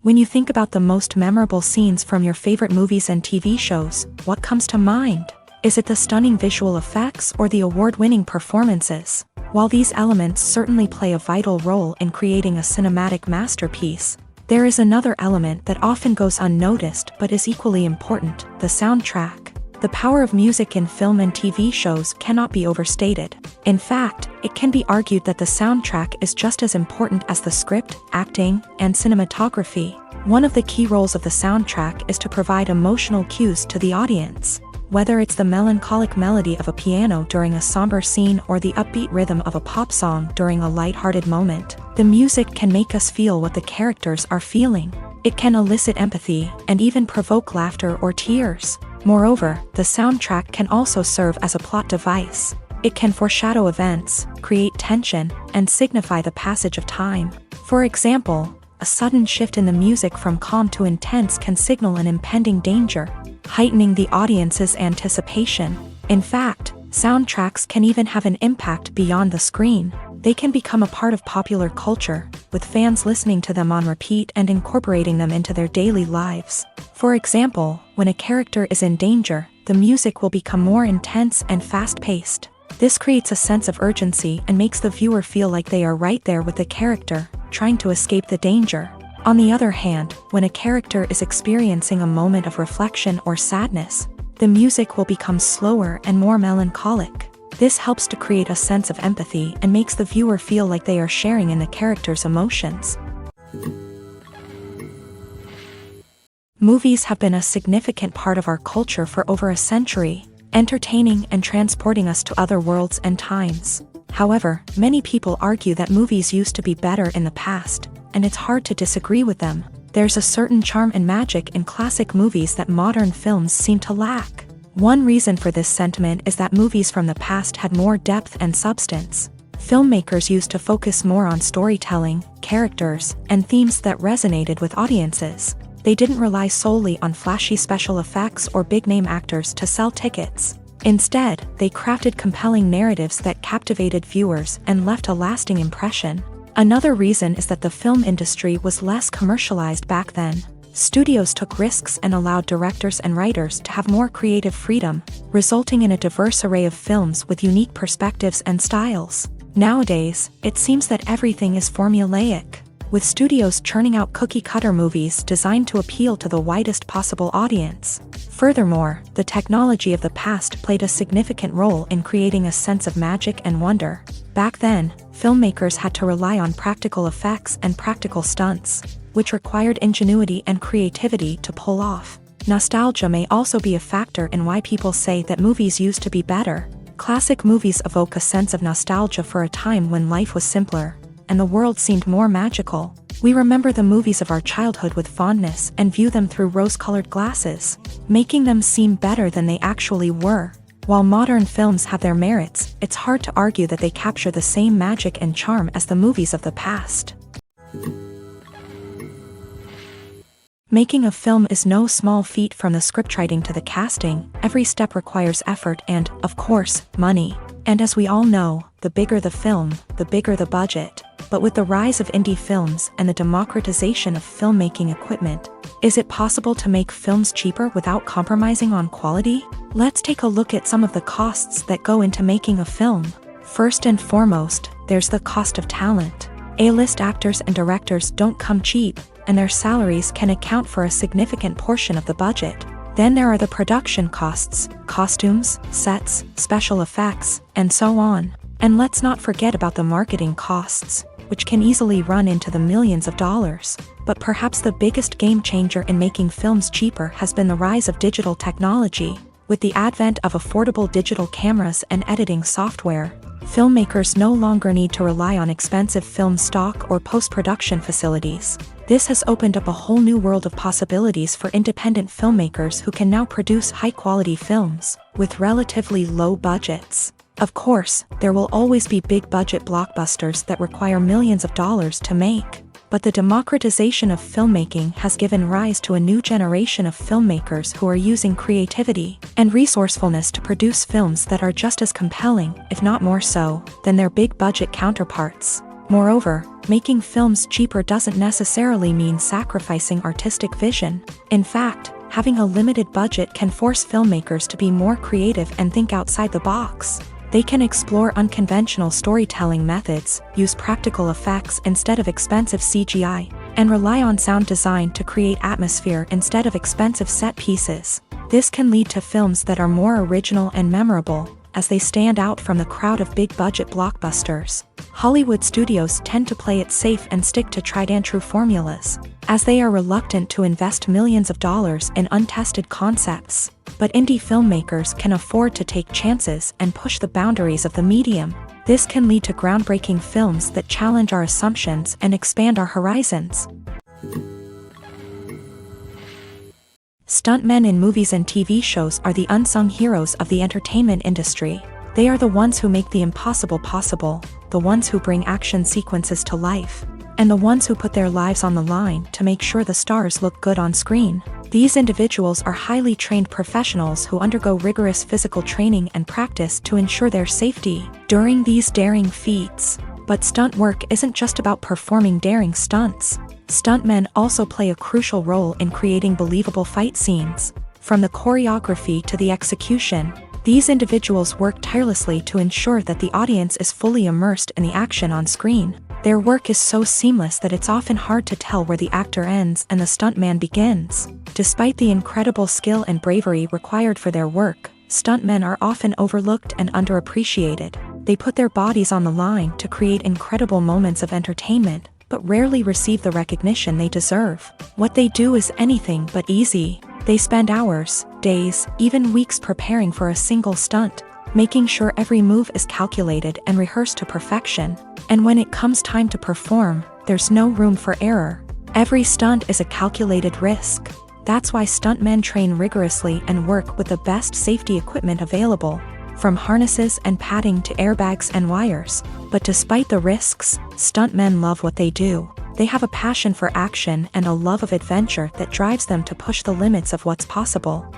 When you think about the most memorable scenes from your favorite movies and TV shows, what comes to mind? Is it the stunning visual effects or the award-winning performances? While these elements certainly play a vital role in creating a cinematic masterpiece, there is another element that often goes unnoticed but is equally important: the soundtrack. The power of music in film and TV shows cannot be overstated. In fact, it can be argued that the soundtrack is just as important as the script, acting, and cinematography. One of the key roles of the soundtrack is to provide emotional cues to the audience. Whether it's the melancholic melody of a piano during a somber scene or the upbeat rhythm of a pop song during a lighthearted moment, the music can make us feel what the characters are feeling. It can elicit empathy and even provoke laughter or tears. Moreover, the soundtrack can also serve as a plot device. It can foreshadow events, create tension, and signify the passage of time. For example, a sudden shift in the music from calm to intense can signal an impending danger, heightening the audience's anticipation. In fact, soundtracks can even have an impact beyond the screen. They can become a part of popular culture, with fans listening to them on repeat and incorporating them into their daily lives. For example, when a character is in danger, the music will become more intense and fast-paced. This creates a sense of urgency and makes the viewer feel like they are right there with the character, trying to escape the danger. On the other hand, when a character is experiencing a moment of reflection or sadness, the music will become slower and more melancholic. This helps to create a sense of empathy and makes the viewer feel like they are sharing in the character's emotions. Movies have been a significant part of our culture for over a century, entertaining and transporting us to other worlds and times. However, many people argue that movies used to be better in the past, and it's hard to disagree with them. There's a certain charm and magic in classic movies that modern films seem to lack. One reason for this sentiment is that movies from the past had more depth and substance. Filmmakers used to focus more on storytelling, characters, and themes that resonated with audiences. They didn't rely solely on flashy special effects or big-name actors to sell tickets. Instead, they crafted compelling narratives that captivated viewers and left a lasting impression. Another reason is that the film industry was less commercialized back then. Studios took risks and allowed directors and writers to have more creative freedom, resulting in a diverse array of films with unique perspectives and styles. Nowadays, it seems that everything is formulaic, with studios churning out cookie-cutter movies designed to appeal to the widest possible audience. Furthermore, the technology of the past played a significant role in creating a sense of magic and wonder. Back then, filmmakers had to rely on practical effects and practical stunts, which required ingenuity and creativity to pull off. Nostalgia may also be a factor in why people say that movies used to be better. Classic movies evoke a sense of nostalgia for a time when life was simpler, and the world seemed more magical. We remember the movies of our childhood with fondness and view them through rose-colored glasses, making them seem better than they actually were. While modern films have their merits, it's hard to argue that they capture the same magic and charm as the movies of the past. Making a film is no small feat. From the scriptwriting to the casting, every step requires effort and, of course, money. And as we all know, the bigger the film, the bigger the budget. But with the rise of indie films and the democratization of filmmaking equipment, Is it possible to make films cheaper without compromising on quality? Let's take a look at some of the costs that go into making a film. First and foremost, there's the cost of talent. A-list actors and directors don't come cheap, and their salaries can account for a significant portion of the budget. Then there are the production costs, costumes, sets, special effects, and so on. And let's not forget about the marketing costs, which can easily run into the millions of dollars. But perhaps the biggest game changer in making films cheaper has been the rise of digital technology. With the advent of affordable digital cameras and editing software, filmmakers no longer need to rely on expensive film stock or post-production facilities. This has opened up a whole new world of possibilities for independent filmmakers who can now produce high-quality films with relatively low budgets. Of course, there will always be big-budget blockbusters that require millions of dollars to make. But the democratization of filmmaking has given rise to a new generation of filmmakers who are using creativity and resourcefulness to produce films that are just as compelling, if not more so, than their big-budget counterparts. Moreover, making films cheaper doesn't necessarily mean sacrificing artistic vision. In fact, having a limited budget can force filmmakers to be more creative and think outside the box. They can explore unconventional storytelling methods, use practical effects instead of expensive CGI, and rely on sound design to create atmosphere instead of expensive set pieces. This can lead to films that are more original and memorable, as they stand out from the crowd of big-budget blockbusters. Hollywood studios tend to play it safe and stick to tried-and-true formulas, as they are reluctant to invest millions of dollars in untested concepts. But indie filmmakers can afford to take chances and push the boundaries of the medium. This can lead to groundbreaking films that challenge our assumptions and expand our horizons. Stuntmen in movies and TV shows are the unsung heroes of the entertainment industry. They are the ones who make the impossible possible, the ones who bring action sequences to life, and the ones who put their lives on the line to make sure the stars look good on screen. These individuals are highly trained professionals who undergo rigorous physical training and practice to ensure their safety during these daring feats. But stunt work isn't just about performing daring stunts. Stuntmen also play a crucial role in creating believable fight scenes. From the choreography to the execution, these individuals work tirelessly to ensure that the audience is fully immersed in the action on screen. Their work is so seamless that it's often hard to tell where the actor ends and the stuntman begins. Despite the incredible skill and bravery required for their work, stuntmen are often overlooked and underappreciated. They put their bodies on the line to create incredible moments of entertainment, but rarely receive the recognition they deserve. What they do is anything but easy. They spend hours, days, even weeks preparing for a single stunt, making sure every move is calculated and rehearsed to perfection. And when it comes time to perform, there's no room for error. Every stunt is a calculated risk. That's why stuntmen train rigorously and work with the best safety equipment available, from harnesses and padding to airbags and wires. But despite the risks, stuntmen love what they do. They have a passion for action and a love of adventure that drives them to push the limits of what's possible.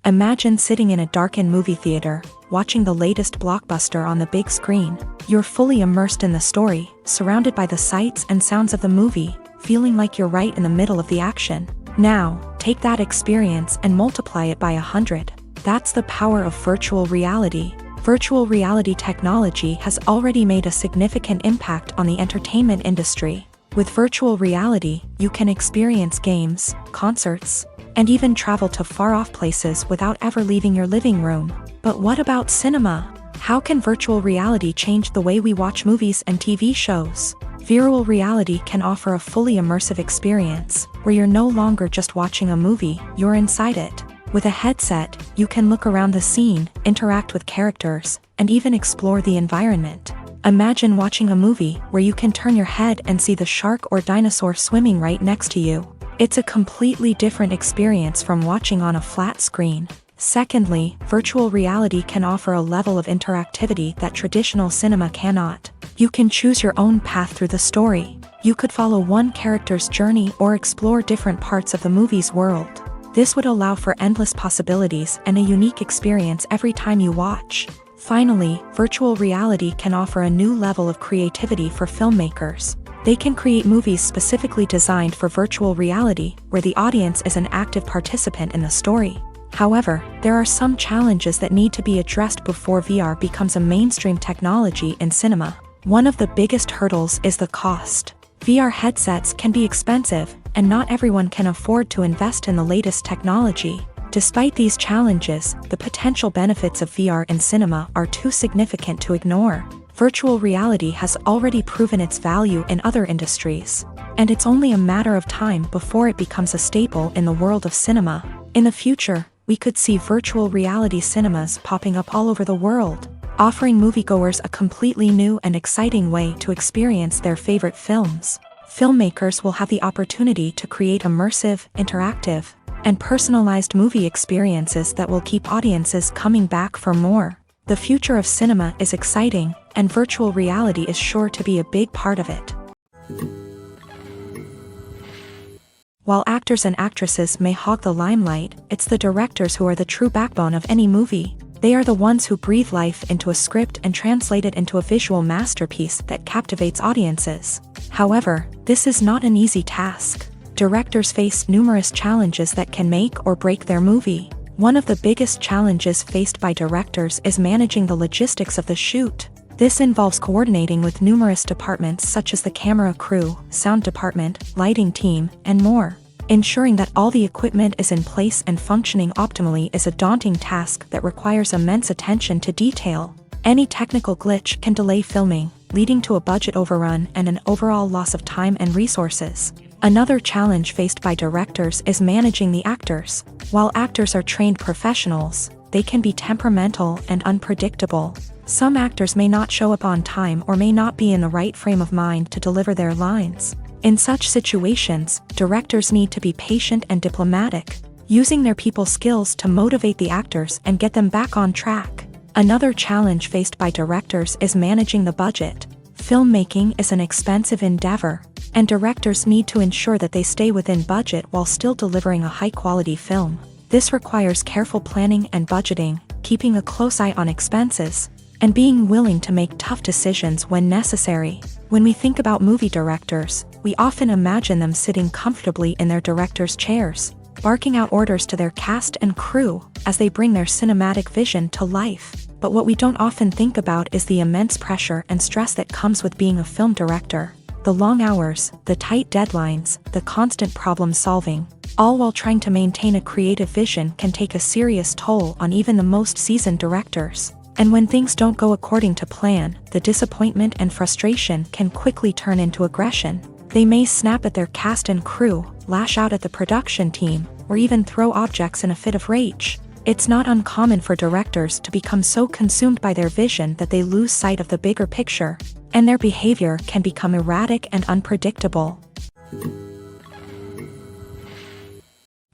Imagine sitting in a darkened movie theater, watching the latest blockbuster on the big screen. You're fully immersed in the story, surrounded by the sights and sounds of the movie, feeling like you're right in the middle of the action. Now, take that experience and multiply it by 100. That's the power of virtual reality. Virtual reality technology has already made a significant impact on the entertainment industry. With virtual reality, you can experience games, concerts, and even travel to far-off places without ever leaving your living room. But what about cinema? How can virtual reality change the way we watch movies and TV shows? Virtual reality can offer a fully immersive experience, where you're no longer just watching a movie, you're inside it. With a headset, you can look around the scene, interact with characters, and even explore the environment. Imagine watching a movie where you can turn your head and see the shark or dinosaur swimming right next to you. It's a completely different experience from watching on a flat screen. Secondly, virtual reality can offer a level of interactivity that traditional cinema cannot. You can choose your own path through the story. You could follow one character's journey or explore different parts of the movie's world. This would allow for endless possibilities and a unique experience every time you watch. Finally, virtual reality can offer a new level of creativity for filmmakers. They can create movies specifically designed for virtual reality, where the audience is an active participant in the story. However, there are some challenges that need to be addressed before VR becomes a mainstream technology in cinema. One of the biggest hurdles is the cost. VR headsets can be expensive, and not everyone can afford to invest in the latest technology. Despite these challenges, the potential benefits of VR in cinema are too significant to ignore. Virtual reality has already proven its value in other industries, and it's only a matter of time before it becomes a staple in the world of cinema. In the future, we could see virtual reality cinemas popping up all over the world, offering moviegoers a completely new and exciting way to experience their favorite films. Filmmakers will have the opportunity to create immersive, interactive, and personalized movie experiences that will keep audiences coming back for more. The future of cinema is exciting, and virtual reality is sure to be a big part of it. While actors and actresses may hog the limelight, it's the directors who are the true backbone of any movie. They are the ones who breathe life into a script and translate it into a visual masterpiece that captivates audiences. However, this is not an easy task. Directors face numerous challenges that can make or break their movie. One of the biggest challenges faced by directors is managing the logistics of the shoot. This involves coordinating with numerous departments such as the camera crew, sound department, lighting team, and more. Ensuring that all the equipment is in place and functioning optimally is a daunting task that requires immense attention to detail. Any technical glitch can delay filming, leading to a budget overrun and an overall loss of time and resources. Another challenge faced by directors is managing the actors. While actors are trained professionals, they can be temperamental and unpredictable. Some actors may not show up on time or may not be in the right frame of mind to deliver their lines. In such situations, directors need to be patient and diplomatic, using their people skills to motivate the actors and get them back on track. Another challenge faced by directors is managing the budget. Filmmaking is an expensive endeavor, and directors need to ensure that they stay within budget while still delivering a high-quality film. This requires careful planning and budgeting, keeping a close eye on expenses, and being willing to make tough decisions when necessary. When we think about movie directors, we often imagine them sitting comfortably in their director's chairs, barking out orders to their cast and crew as they bring their cinematic vision to life. But what we don't often think about is the immense pressure and stress that comes with being a film director. The long hours, the tight deadlines, the constant problem solving, all while trying to maintain a creative vision can take a serious toll on even the most seasoned directors. And when things don't go according to plan, the disappointment and frustration can quickly turn into aggression. They may snap at their cast and crew, lash out at the production team, or even throw objects in a fit of rage. It's not uncommon for directors to become so consumed by their vision that they lose sight of the bigger picture, and their behavior can become erratic and unpredictable.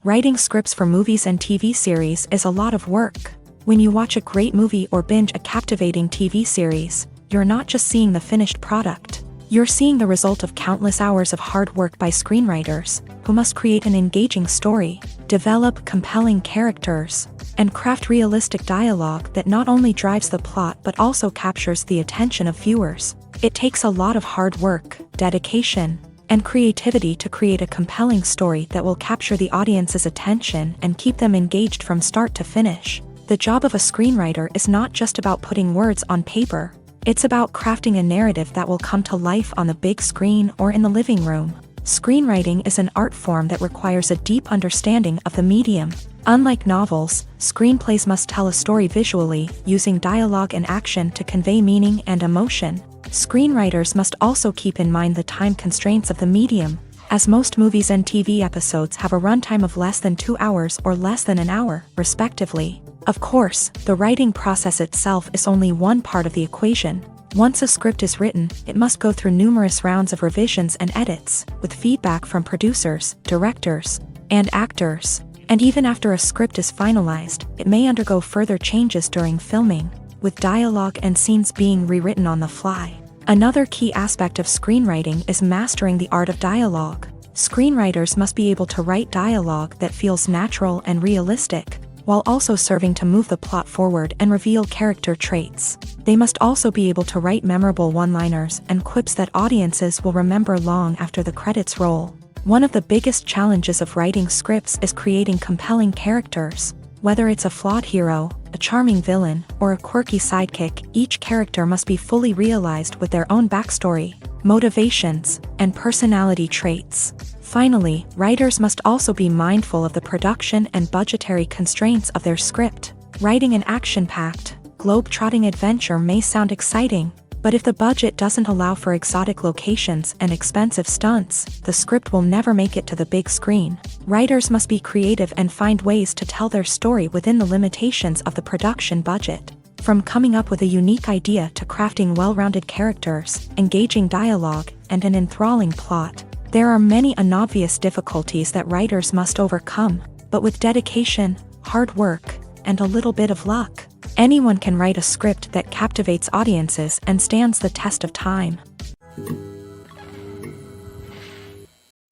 Writing scripts for movies and TV series is a lot of work. When you watch a great movie or binge a captivating TV series, you're not just seeing the finished product. You're seeing the result of countless hours of hard work by screenwriters, who must create an engaging story, develop compelling characters, and craft realistic dialogue that not only drives the plot but also captures the attention of viewers. It takes a lot of hard work, dedication, and creativity to create a compelling story that will capture the audience's attention and keep them engaged from start to finish. The job of a screenwriter is not just about putting words on paper. It's about crafting a narrative that will come to life on the big screen or in the living room. Screenwriting is an art form that requires a deep understanding of the medium. Unlike novels, screenplays must tell a story visually, using dialogue and action to convey meaning and emotion. Screenwriters must also keep in mind the time constraints of the medium, as most movies and TV episodes have a runtime of less than 2 hours or less than an hour, respectively. Of course, the writing process itself is only one part of the equation. Once a script is written, it must go through numerous rounds of revisions and edits, with feedback from producers, directors, and actors. And even after a script is finalized, it may undergo further changes during filming, with dialogue and scenes being rewritten on the fly. Another key aspect of screenwriting is mastering the art of dialogue. Screenwriters must be able to write dialogue that feels natural and realistic. while also serving to move the plot forward and reveal character traits. They must also be able to write memorable one-liners and quips that audiences will remember long after the credits roll. One of the biggest challenges of writing scripts is creating compelling characters. Whether it's a flawed hero, a charming villain, or a quirky sidekick, each character must be fully realized with their own backstory, motivations, and personality traits. Finally, writers must also be mindful of the production and budgetary constraints of their script. Writing an action-packed, globe-trotting adventure may sound exciting, but if the budget doesn't allow for exotic locations and expensive stunts, the script will never make it to the big screen. Writers must be creative and find ways to tell their story within the limitations of the production budget. From coming up with a unique idea to crafting well-rounded characters, engaging dialogue, and an enthralling plot, there are many unobvious difficulties that writers must overcome, but with dedication, hard work, and a little bit of luck, anyone can write a script that captivates audiences and stands the test of time.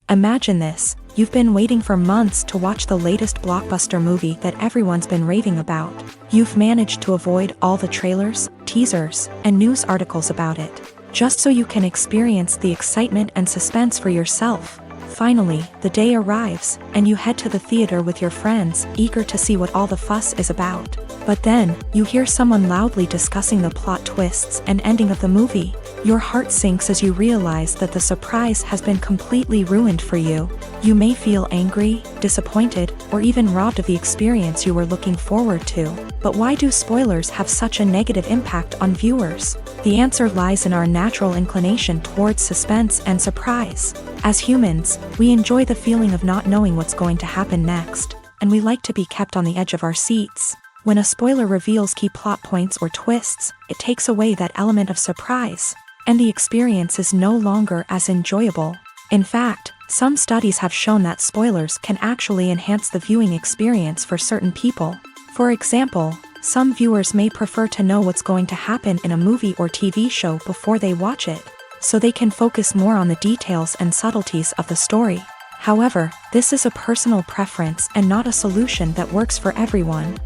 Imagine this: you've been waiting for months to watch the latest blockbuster movie that everyone's been raving about. You've managed to avoid all the trailers, teasers, and news articles about it, just so you can experience the excitement and suspense for yourself. Finally, the day arrives, and you head to the theater with your friends, eager to see what all the fuss is about. But then, you hear someone loudly discussing the plot twists and ending of the movie. Your heart sinks as you realize that the surprise has been completely ruined for you. You may feel angry, disappointed, or even robbed of the experience you were looking forward to. But why do spoilers have such a negative impact on viewers? The answer lies in our natural inclination towards suspense and surprise. As humans, we enjoy the feeling of not knowing what's going to happen next, and we like to be kept on the edge of our seats. When a spoiler reveals key plot points or twists, it takes away that element of surprise, and the experience is no longer as enjoyable. In fact, some studies have shown that spoilers can actually enhance the viewing experience for certain people. For example, some viewers may prefer to know what's going to happen in a movie or TV show before they watch it, so they can focus more on the details and subtleties of the story. However, this is a personal preference and not a solution that works for everyone.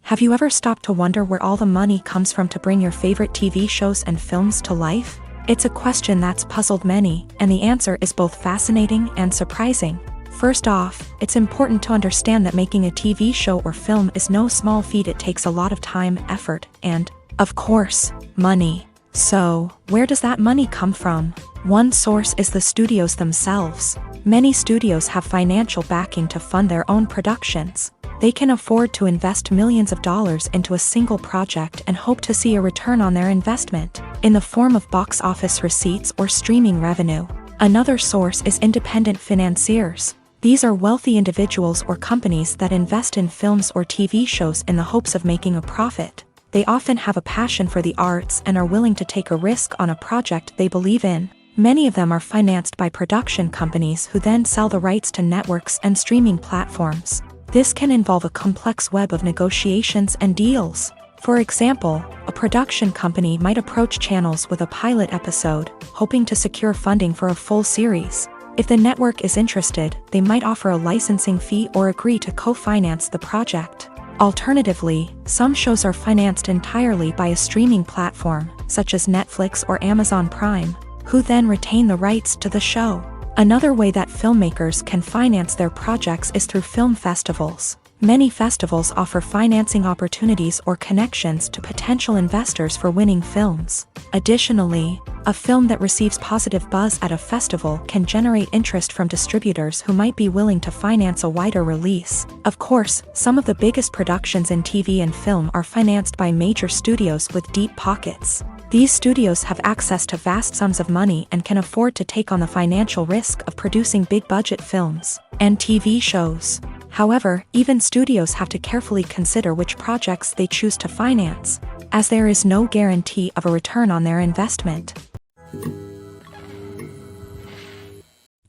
Have you ever stopped to wonder where all the money comes from to bring your favorite TV shows and films to life? It's a question that's puzzled many, and the answer is both fascinating and surprising. First off, it's important to understand that making a TV show or film is no small feat. It takes a lot of time, effort, and, of course, money. So, where does that money come from? One source is the studios themselves. Many studios have financial backing to fund their own productions. They can afford to invest millions of dollars into a single project and hope to see a return on their investment, in the form of box office receipts or streaming revenue. Another source is independent financiers. These are wealthy individuals or companies that invest in films or TV shows in the hopes of making a profit. They often have a passion for the arts and are willing to take a risk on a project they believe in. Many of them are financed by production companies who then sell the rights to networks and streaming platforms. This can involve a complex web of negotiations and deals. For example, a production company might approach channels with a pilot episode, hoping to secure funding for a full series. If the network is interested, they might offer a licensing fee or agree to co-finance the project. Alternatively, some shows are financed entirely by a streaming platform, such as Netflix or Amazon Prime, who then retain the rights to the show. Another way that filmmakers can finance their projects is through film festivals. Many festivals offer financing opportunities or connections to potential investors for winning films. Additionally, a film that receives positive buzz at a festival can generate interest from distributors who might be willing to finance a wider release. Of course, some of the biggest productions in TV and film are financed by major studios with deep pockets. These studios have access to vast sums of money and can afford to take on the financial risk of producing big-budget films and TV shows. However, even studios have to carefully consider which projects they choose to finance, as there is no guarantee of a return on their investment.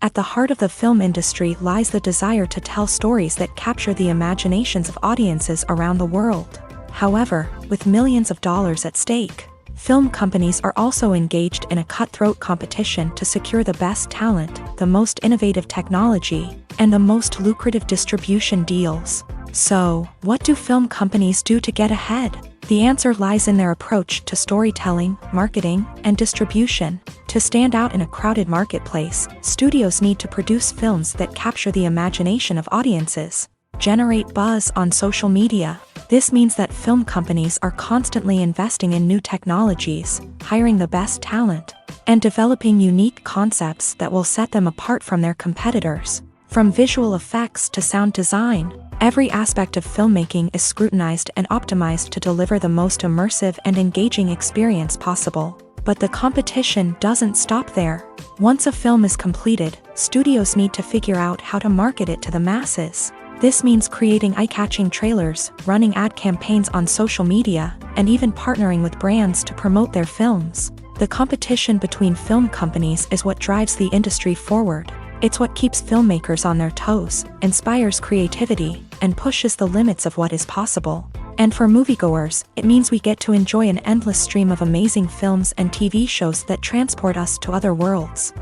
At the heart of the film industry lies the desire to tell stories that capture the imaginations of audiences around the world. However, with millions of dollars at stake, Film companies are also engaged in a cutthroat competition to secure the best talent, the most innovative technology, and the most lucrative distribution deals. So, what do film companies do to get ahead? The answer lies in their approach to storytelling, marketing, and distribution. To stand out in a crowded marketplace, studios need to produce films that capture the imagination of audiences, generate buzz on social media. This means that film companies are constantly investing in new technologies, hiring the best talent, and developing unique concepts that will set them apart from their competitors. From visual effects to sound design, every aspect of filmmaking is scrutinized and optimized to deliver the most immersive and engaging experience possible. But the competition doesn't stop there. Once a film is completed, studios need to figure out how to market it to the masses. This means creating eye-catching trailers, running ad campaigns on social media, and even partnering with brands to promote their films. The competition between film companies is what drives the industry forward. It's what keeps filmmakers on their toes, inspires creativity, and pushes the limits of what is possible. And for moviegoers, it means we get to enjoy an endless stream of amazing films and TV shows that transport us to other worlds.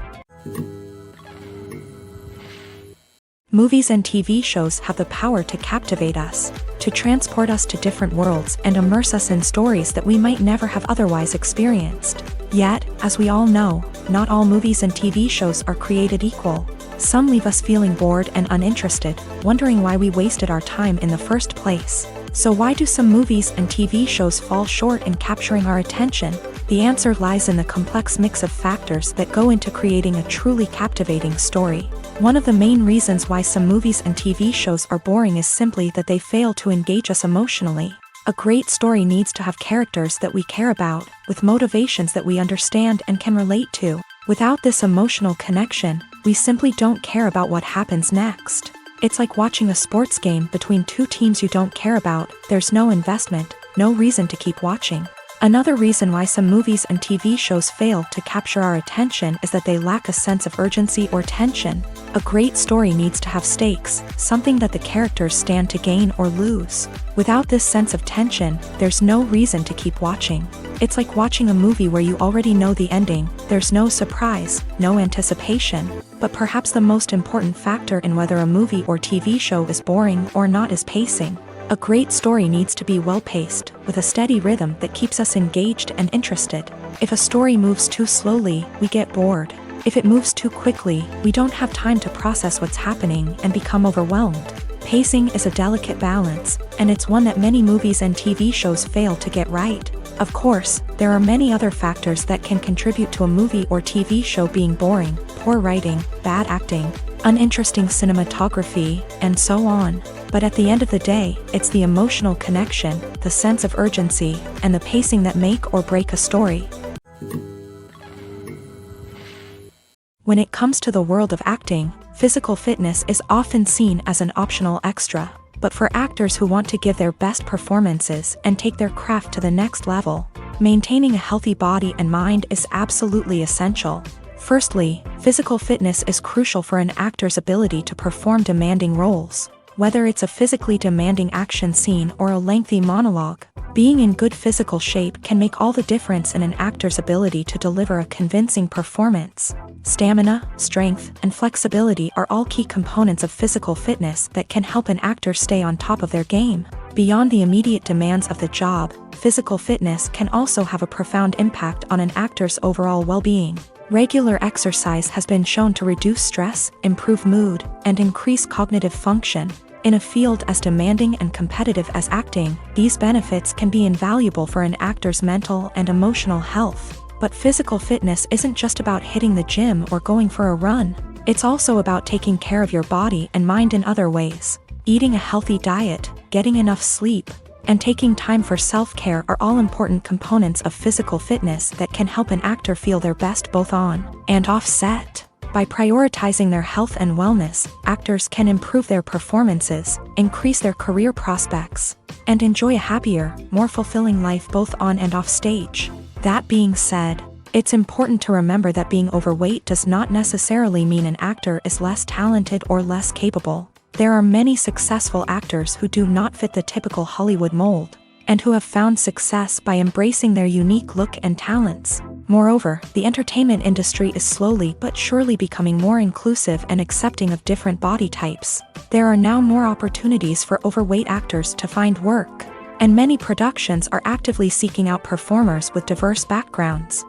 Movies and TV shows have the power to captivate us, to transport us to different worlds and immerse us in stories that we might never have otherwise experienced. Yet, as we all know, not all movies and TV shows are created equal. Some leave us feeling bored and uninterested, wondering why we wasted our time in the first place. So why do some movies and TV shows fall short in capturing our attention? The answer lies in the complex mix of factors that go into creating a truly captivating story. One of the main reasons why some movies and TV shows are boring is simply that they fail to engage us emotionally. A great story needs to have characters that we care about, with motivations that we understand and can relate to. Without this emotional connection, we simply don't care about what happens next. It's like watching a sports game between two teams you don't care about. There's no investment, no reason to keep watching. Another reason why some movies and TV shows fail to capture our attention is that they lack a sense of urgency or tension. A great story needs to have stakes, something that the characters stand to gain or lose. Without this sense of tension, there's no reason to keep watching. It's like watching a movie where you already know the ending. There's no surprise, no anticipation. But perhaps the most important factor in whether a movie or TV show is boring or not is pacing. A great story needs to be well-paced, with a steady rhythm that keeps us engaged and interested. If a story moves too slowly, we get bored. If it moves too quickly, we don't have time to process what's happening and become overwhelmed. Pacing is a delicate balance, and it's one that many movies and TV shows fail to get right. Of course, there are many other factors that can contribute to a movie or TV show being boring: poor writing, bad acting, uninteresting cinematography, and so on. But at the end of the day, it's the emotional connection, the sense of urgency, and the pacing that make or break a story. When it comes to the world of acting, physical fitness is often seen as an optional extra. But for actors who want to give their best performances and take their craft to the next level, maintaining a healthy body and mind is absolutely essential. Firstly, physical fitness is crucial for an actor's ability to perform demanding roles. Whether it's a physically demanding action scene or a lengthy monologue, being in good physical shape can make all the difference in an actor's ability to deliver a convincing performance. Stamina, strength, and flexibility are all key components of physical fitness that can help an actor stay on top of their game. Beyond the immediate demands of the job, physical fitness can also have a profound impact on an actor's overall well-being. Regular exercise has been shown to reduce stress, improve mood, and increase cognitive function. In a field as demanding and competitive as acting, these benefits can be invaluable for an actor's mental and emotional health. But physical fitness isn't just about hitting the gym or going for a run. It's also about taking care of your body and mind in other ways. Eating a healthy diet, getting enough sleep, and taking time for self-care are all important components of physical fitness that can help an actor feel their best both on and off set. By prioritizing their health and wellness, actors can improve their performances, increase their career prospects, and enjoy a happier, more fulfilling life both on and off stage. That being said, it's important to remember that being overweight does not necessarily mean an actor is less talented or less capable. There are many successful actors who do not fit the typical Hollywood mold, and who have found success by embracing their unique look and talents. Moreover, the entertainment industry is slowly but surely becoming more inclusive and accepting of different body types. There are now more opportunities for overweight actors to find work, and many productions are actively seeking out performers with diverse backgrounds.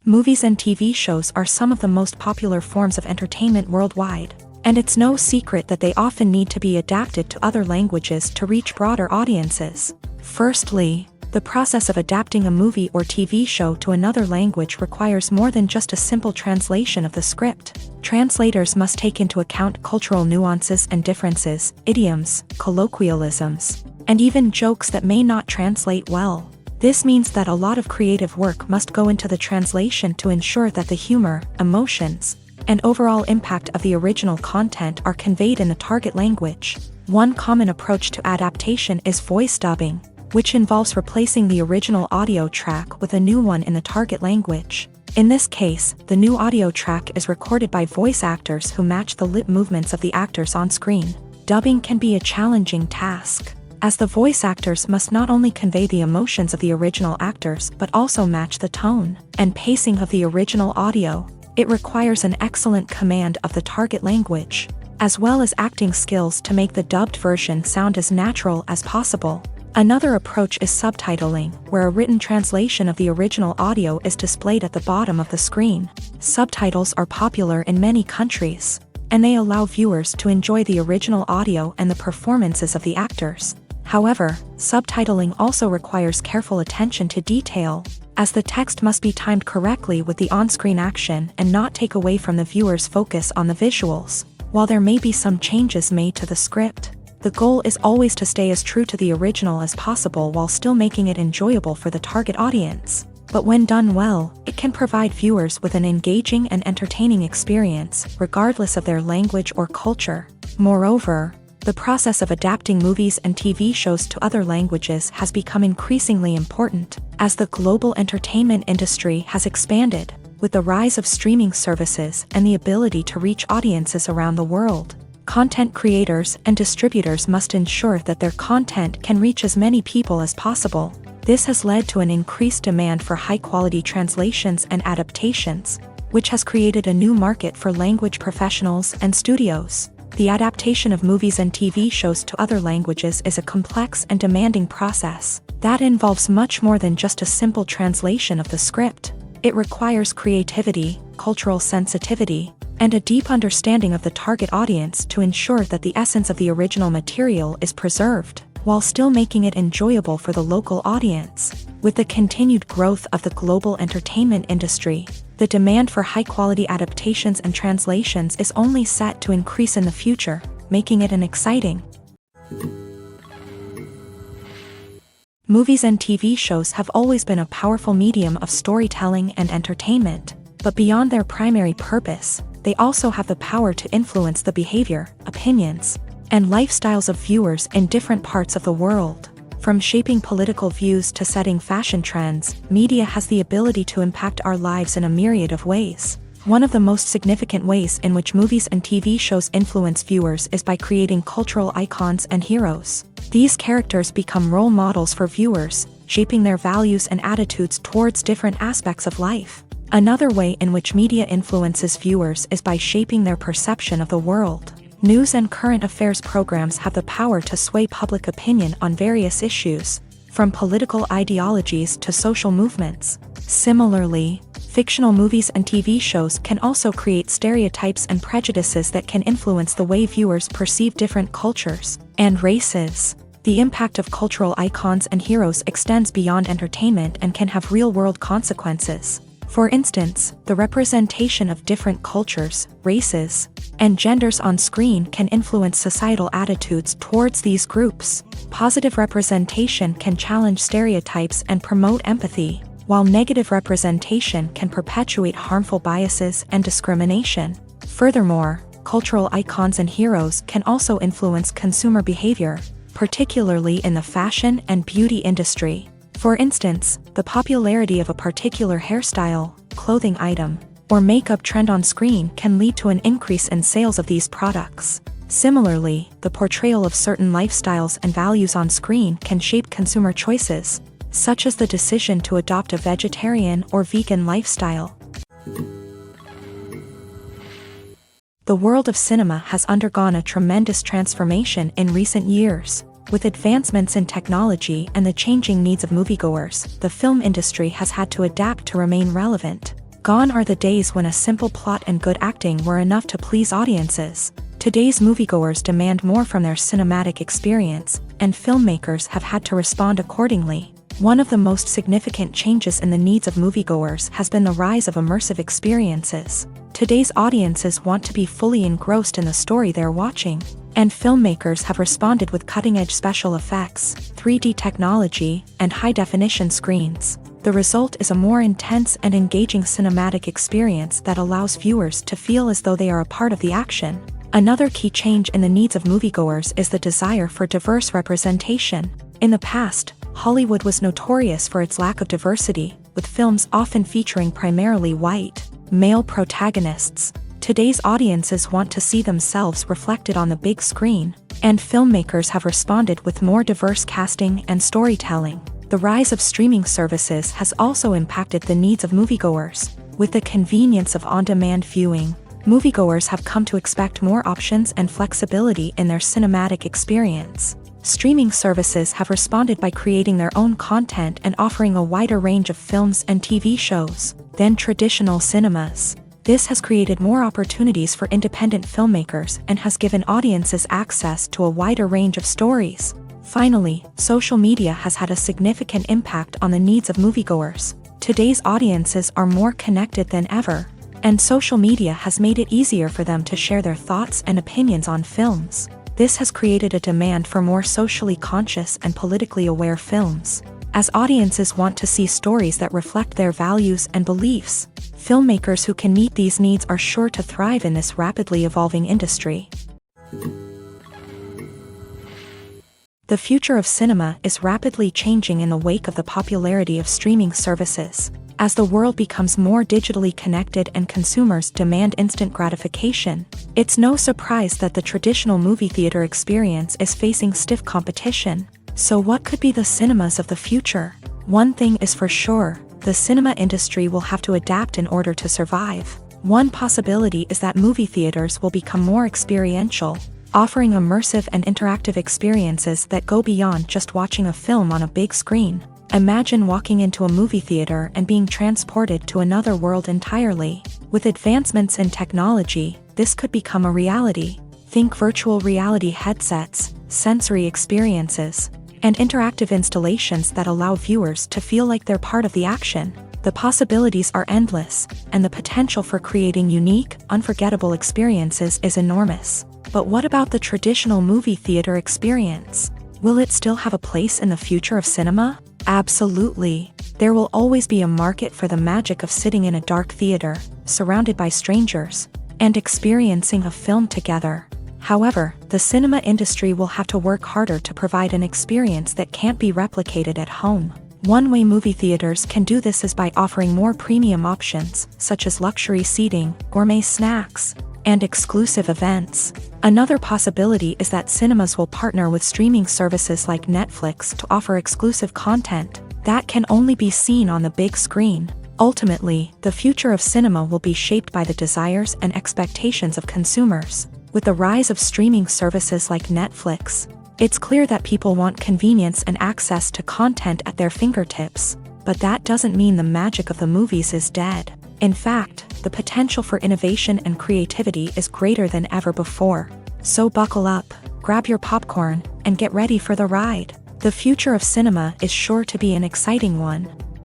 Movies and TV shows are some of the most popular forms of entertainment worldwide, and it's no secret that they often need to be adapted to other languages to reach broader audiences. Firstly, the process of adapting a movie or TV show to another language requires more than just a simple translation of the script. Translators must take into account cultural nuances and differences, idioms, colloquialisms, and even jokes that may not translate well. This means that a lot of creative work must go into the translation to ensure that the humor, emotions, and overall impact of the original content are conveyed in the target language. One common approach to adaptation is voice dubbing, which involves replacing the original audio track with a new one in the target language. In this case, the new audio track is recorded by voice actors who match the lip movements of the actors on screen. Dubbing can be a challenging task, as the voice actors must not only convey the emotions of the original actors but also match the tone and pacing of the original audio. It requires an excellent command of the target language, as well as acting skills to make the dubbed version sound as natural as possible. Another approach is subtitling, where a written translation of the original audio is displayed at the bottom of the screen. Subtitles are popular in many countries, and they allow viewers to enjoy the original audio and the performances of the actors. However, subtitling also requires careful attention to detail, as the text must be timed correctly with the on-screen action and not take away from the viewer's focus on the visuals. While there may be some changes made to the script, the goal is always to stay as true to the original as possible while still making it enjoyable for the target audience. But when done well, it can provide viewers with an engaging and entertaining experience, regardless of their language or culture. Moreover, the process of adapting movies and TV shows to other languages has become increasingly important, as the global entertainment industry has expanded, with the rise of streaming services and the ability to reach audiences around the world. Content creators and distributors must ensure that their content can reach as many people as possible. This has led to an increased demand for high-quality translations and adaptations, which has created a new market for language professionals and studios. The adaptation of movies and TV shows to other languages is a complex and demanding process that involves much more than just a simple translation of the script. It requires creativity, cultural sensitivity, and a deep understanding of the target audience to ensure that the essence of the original material is preserved, while still making it enjoyable for the local audience. With the continued growth of the global entertainment industry, the demand for high-quality adaptations and translations is only set to increase in the future, making it an exciting. Movies and TV shows have always been a powerful medium of storytelling and entertainment, but beyond their primary purpose, they also have the power to influence the behavior, opinions, and lifestyles of viewers in different parts of the world. From shaping political views to setting fashion trends, media has the ability to impact our lives in a myriad of ways. One of the most significant ways in which movies and TV shows influence viewers is by creating cultural icons and heroes. These characters become role models for viewers, shaping their values and attitudes towards different aspects of life. Another way in which media influences viewers is by shaping their perception of the world. News and current affairs programs have the power to sway public opinion on various issues, from political ideologies to social movements. Similarly, fictional movies and TV shows can also create stereotypes and prejudices that can influence the way viewers perceive different cultures and races. The impact of cultural icons and heroes extends beyond entertainment and can have real-world consequences. For instance, the representation of different cultures, races, and genders on screen can influence societal attitudes towards these groups. Positive representation can challenge stereotypes and promote empathy, while negative representation can perpetuate harmful biases and discrimination. Furthermore, cultural icons and heroes can also influence consumer behavior, particularly in the fashion and beauty industry. For instance, the popularity of a particular hairstyle, clothing item, or makeup trend on screen can lead to an increase in sales of these products. Similarly, the portrayal of certain lifestyles and values on screen can shape consumer choices, such as the decision to adopt a vegetarian or vegan lifestyle. The world of cinema has undergone a tremendous transformation in recent years. With advancements in technology and the changing needs of moviegoers, the film industry has had to adapt to remain relevant. Gone are the days when a simple plot and good acting were enough to please audiences. Today's moviegoers demand more from their cinematic experience, and filmmakers have had to respond accordingly. One of the most significant changes in the needs of moviegoers has been the rise of immersive experiences. Today's audiences want to be fully engrossed in the story they're watching, and filmmakers have responded with cutting-edge special effects, 3D technology, and high-definition screens. The result is a more intense and engaging cinematic experience that allows viewers to feel as though they are a part of the action. Another key change in the needs of moviegoers is the desire for diverse representation. In the past, Hollywood was notorious for its lack of diversity, with films often featuring primarily white, male protagonists. Today's audiences want to see themselves reflected on the big screen, and filmmakers have responded with more diverse casting and storytelling. The rise of streaming services has also impacted the needs of moviegoers. With the convenience of on-demand viewing, moviegoers have come to expect more options and flexibility in their cinematic experience. Streaming services have responded by creating their own content and offering a wider range of films and TV shows than traditional cinemas. This has created more opportunities for independent filmmakers and has given audiences access to a wider range of stories. Finally, social media has had a significant impact on the needs of moviegoers. Today's audiences are more connected than ever, and social media has made it easier for them to share their thoughts and opinions on films. This has created a demand for more socially conscious and politically aware films. As audiences want to see stories that reflect their values and beliefs, filmmakers who can meet these needs are sure to thrive in this rapidly evolving industry. The future of cinema is rapidly changing in the wake of the popularity of streaming services. As the world becomes more digitally connected and consumers demand instant gratification, it's no surprise that the traditional movie theater experience is facing stiff competition. So what could be the cinemas of the future? One thing is for sure, the cinema industry will have to adapt in order to survive. One possibility is that movie theaters will become more experiential, offering immersive and interactive experiences that go beyond just watching a film on a big screen. Imagine walking into a movie theater and being transported to another world entirely. With advancements in technology, this could become a reality. Think virtual reality headsets, sensory experiences, and interactive installations that allow viewers to feel like they're part of the action. The possibilities are endless, and the potential for creating unique, unforgettable experiences is enormous. But what about the traditional movie theater experience? Will it still have a place in the future of cinema? Absolutely. There will always be a market for the magic of sitting in a dark theater, surrounded by strangers, and experiencing a film together. However, the cinema industry will have to work harder to provide an experience that can't be replicated at home. One way movie theaters can do this is by offering more premium options, such as luxury seating, gourmet snacks, and exclusive events. Another possibility is that cinemas will partner with streaming services like Netflix to offer exclusive content that can only be seen on the big screen. Ultimately, the future of cinema will be shaped by the desires and expectations of consumers. With the rise of streaming services like Netflix, it's clear that people want convenience and access to content at their fingertips. But that doesn't mean the magic of the movies is dead. In fact, the potential for innovation and creativity is greater than ever before. So buckle up, grab your popcorn, and get ready for the ride. The future of cinema is sure to be an exciting one.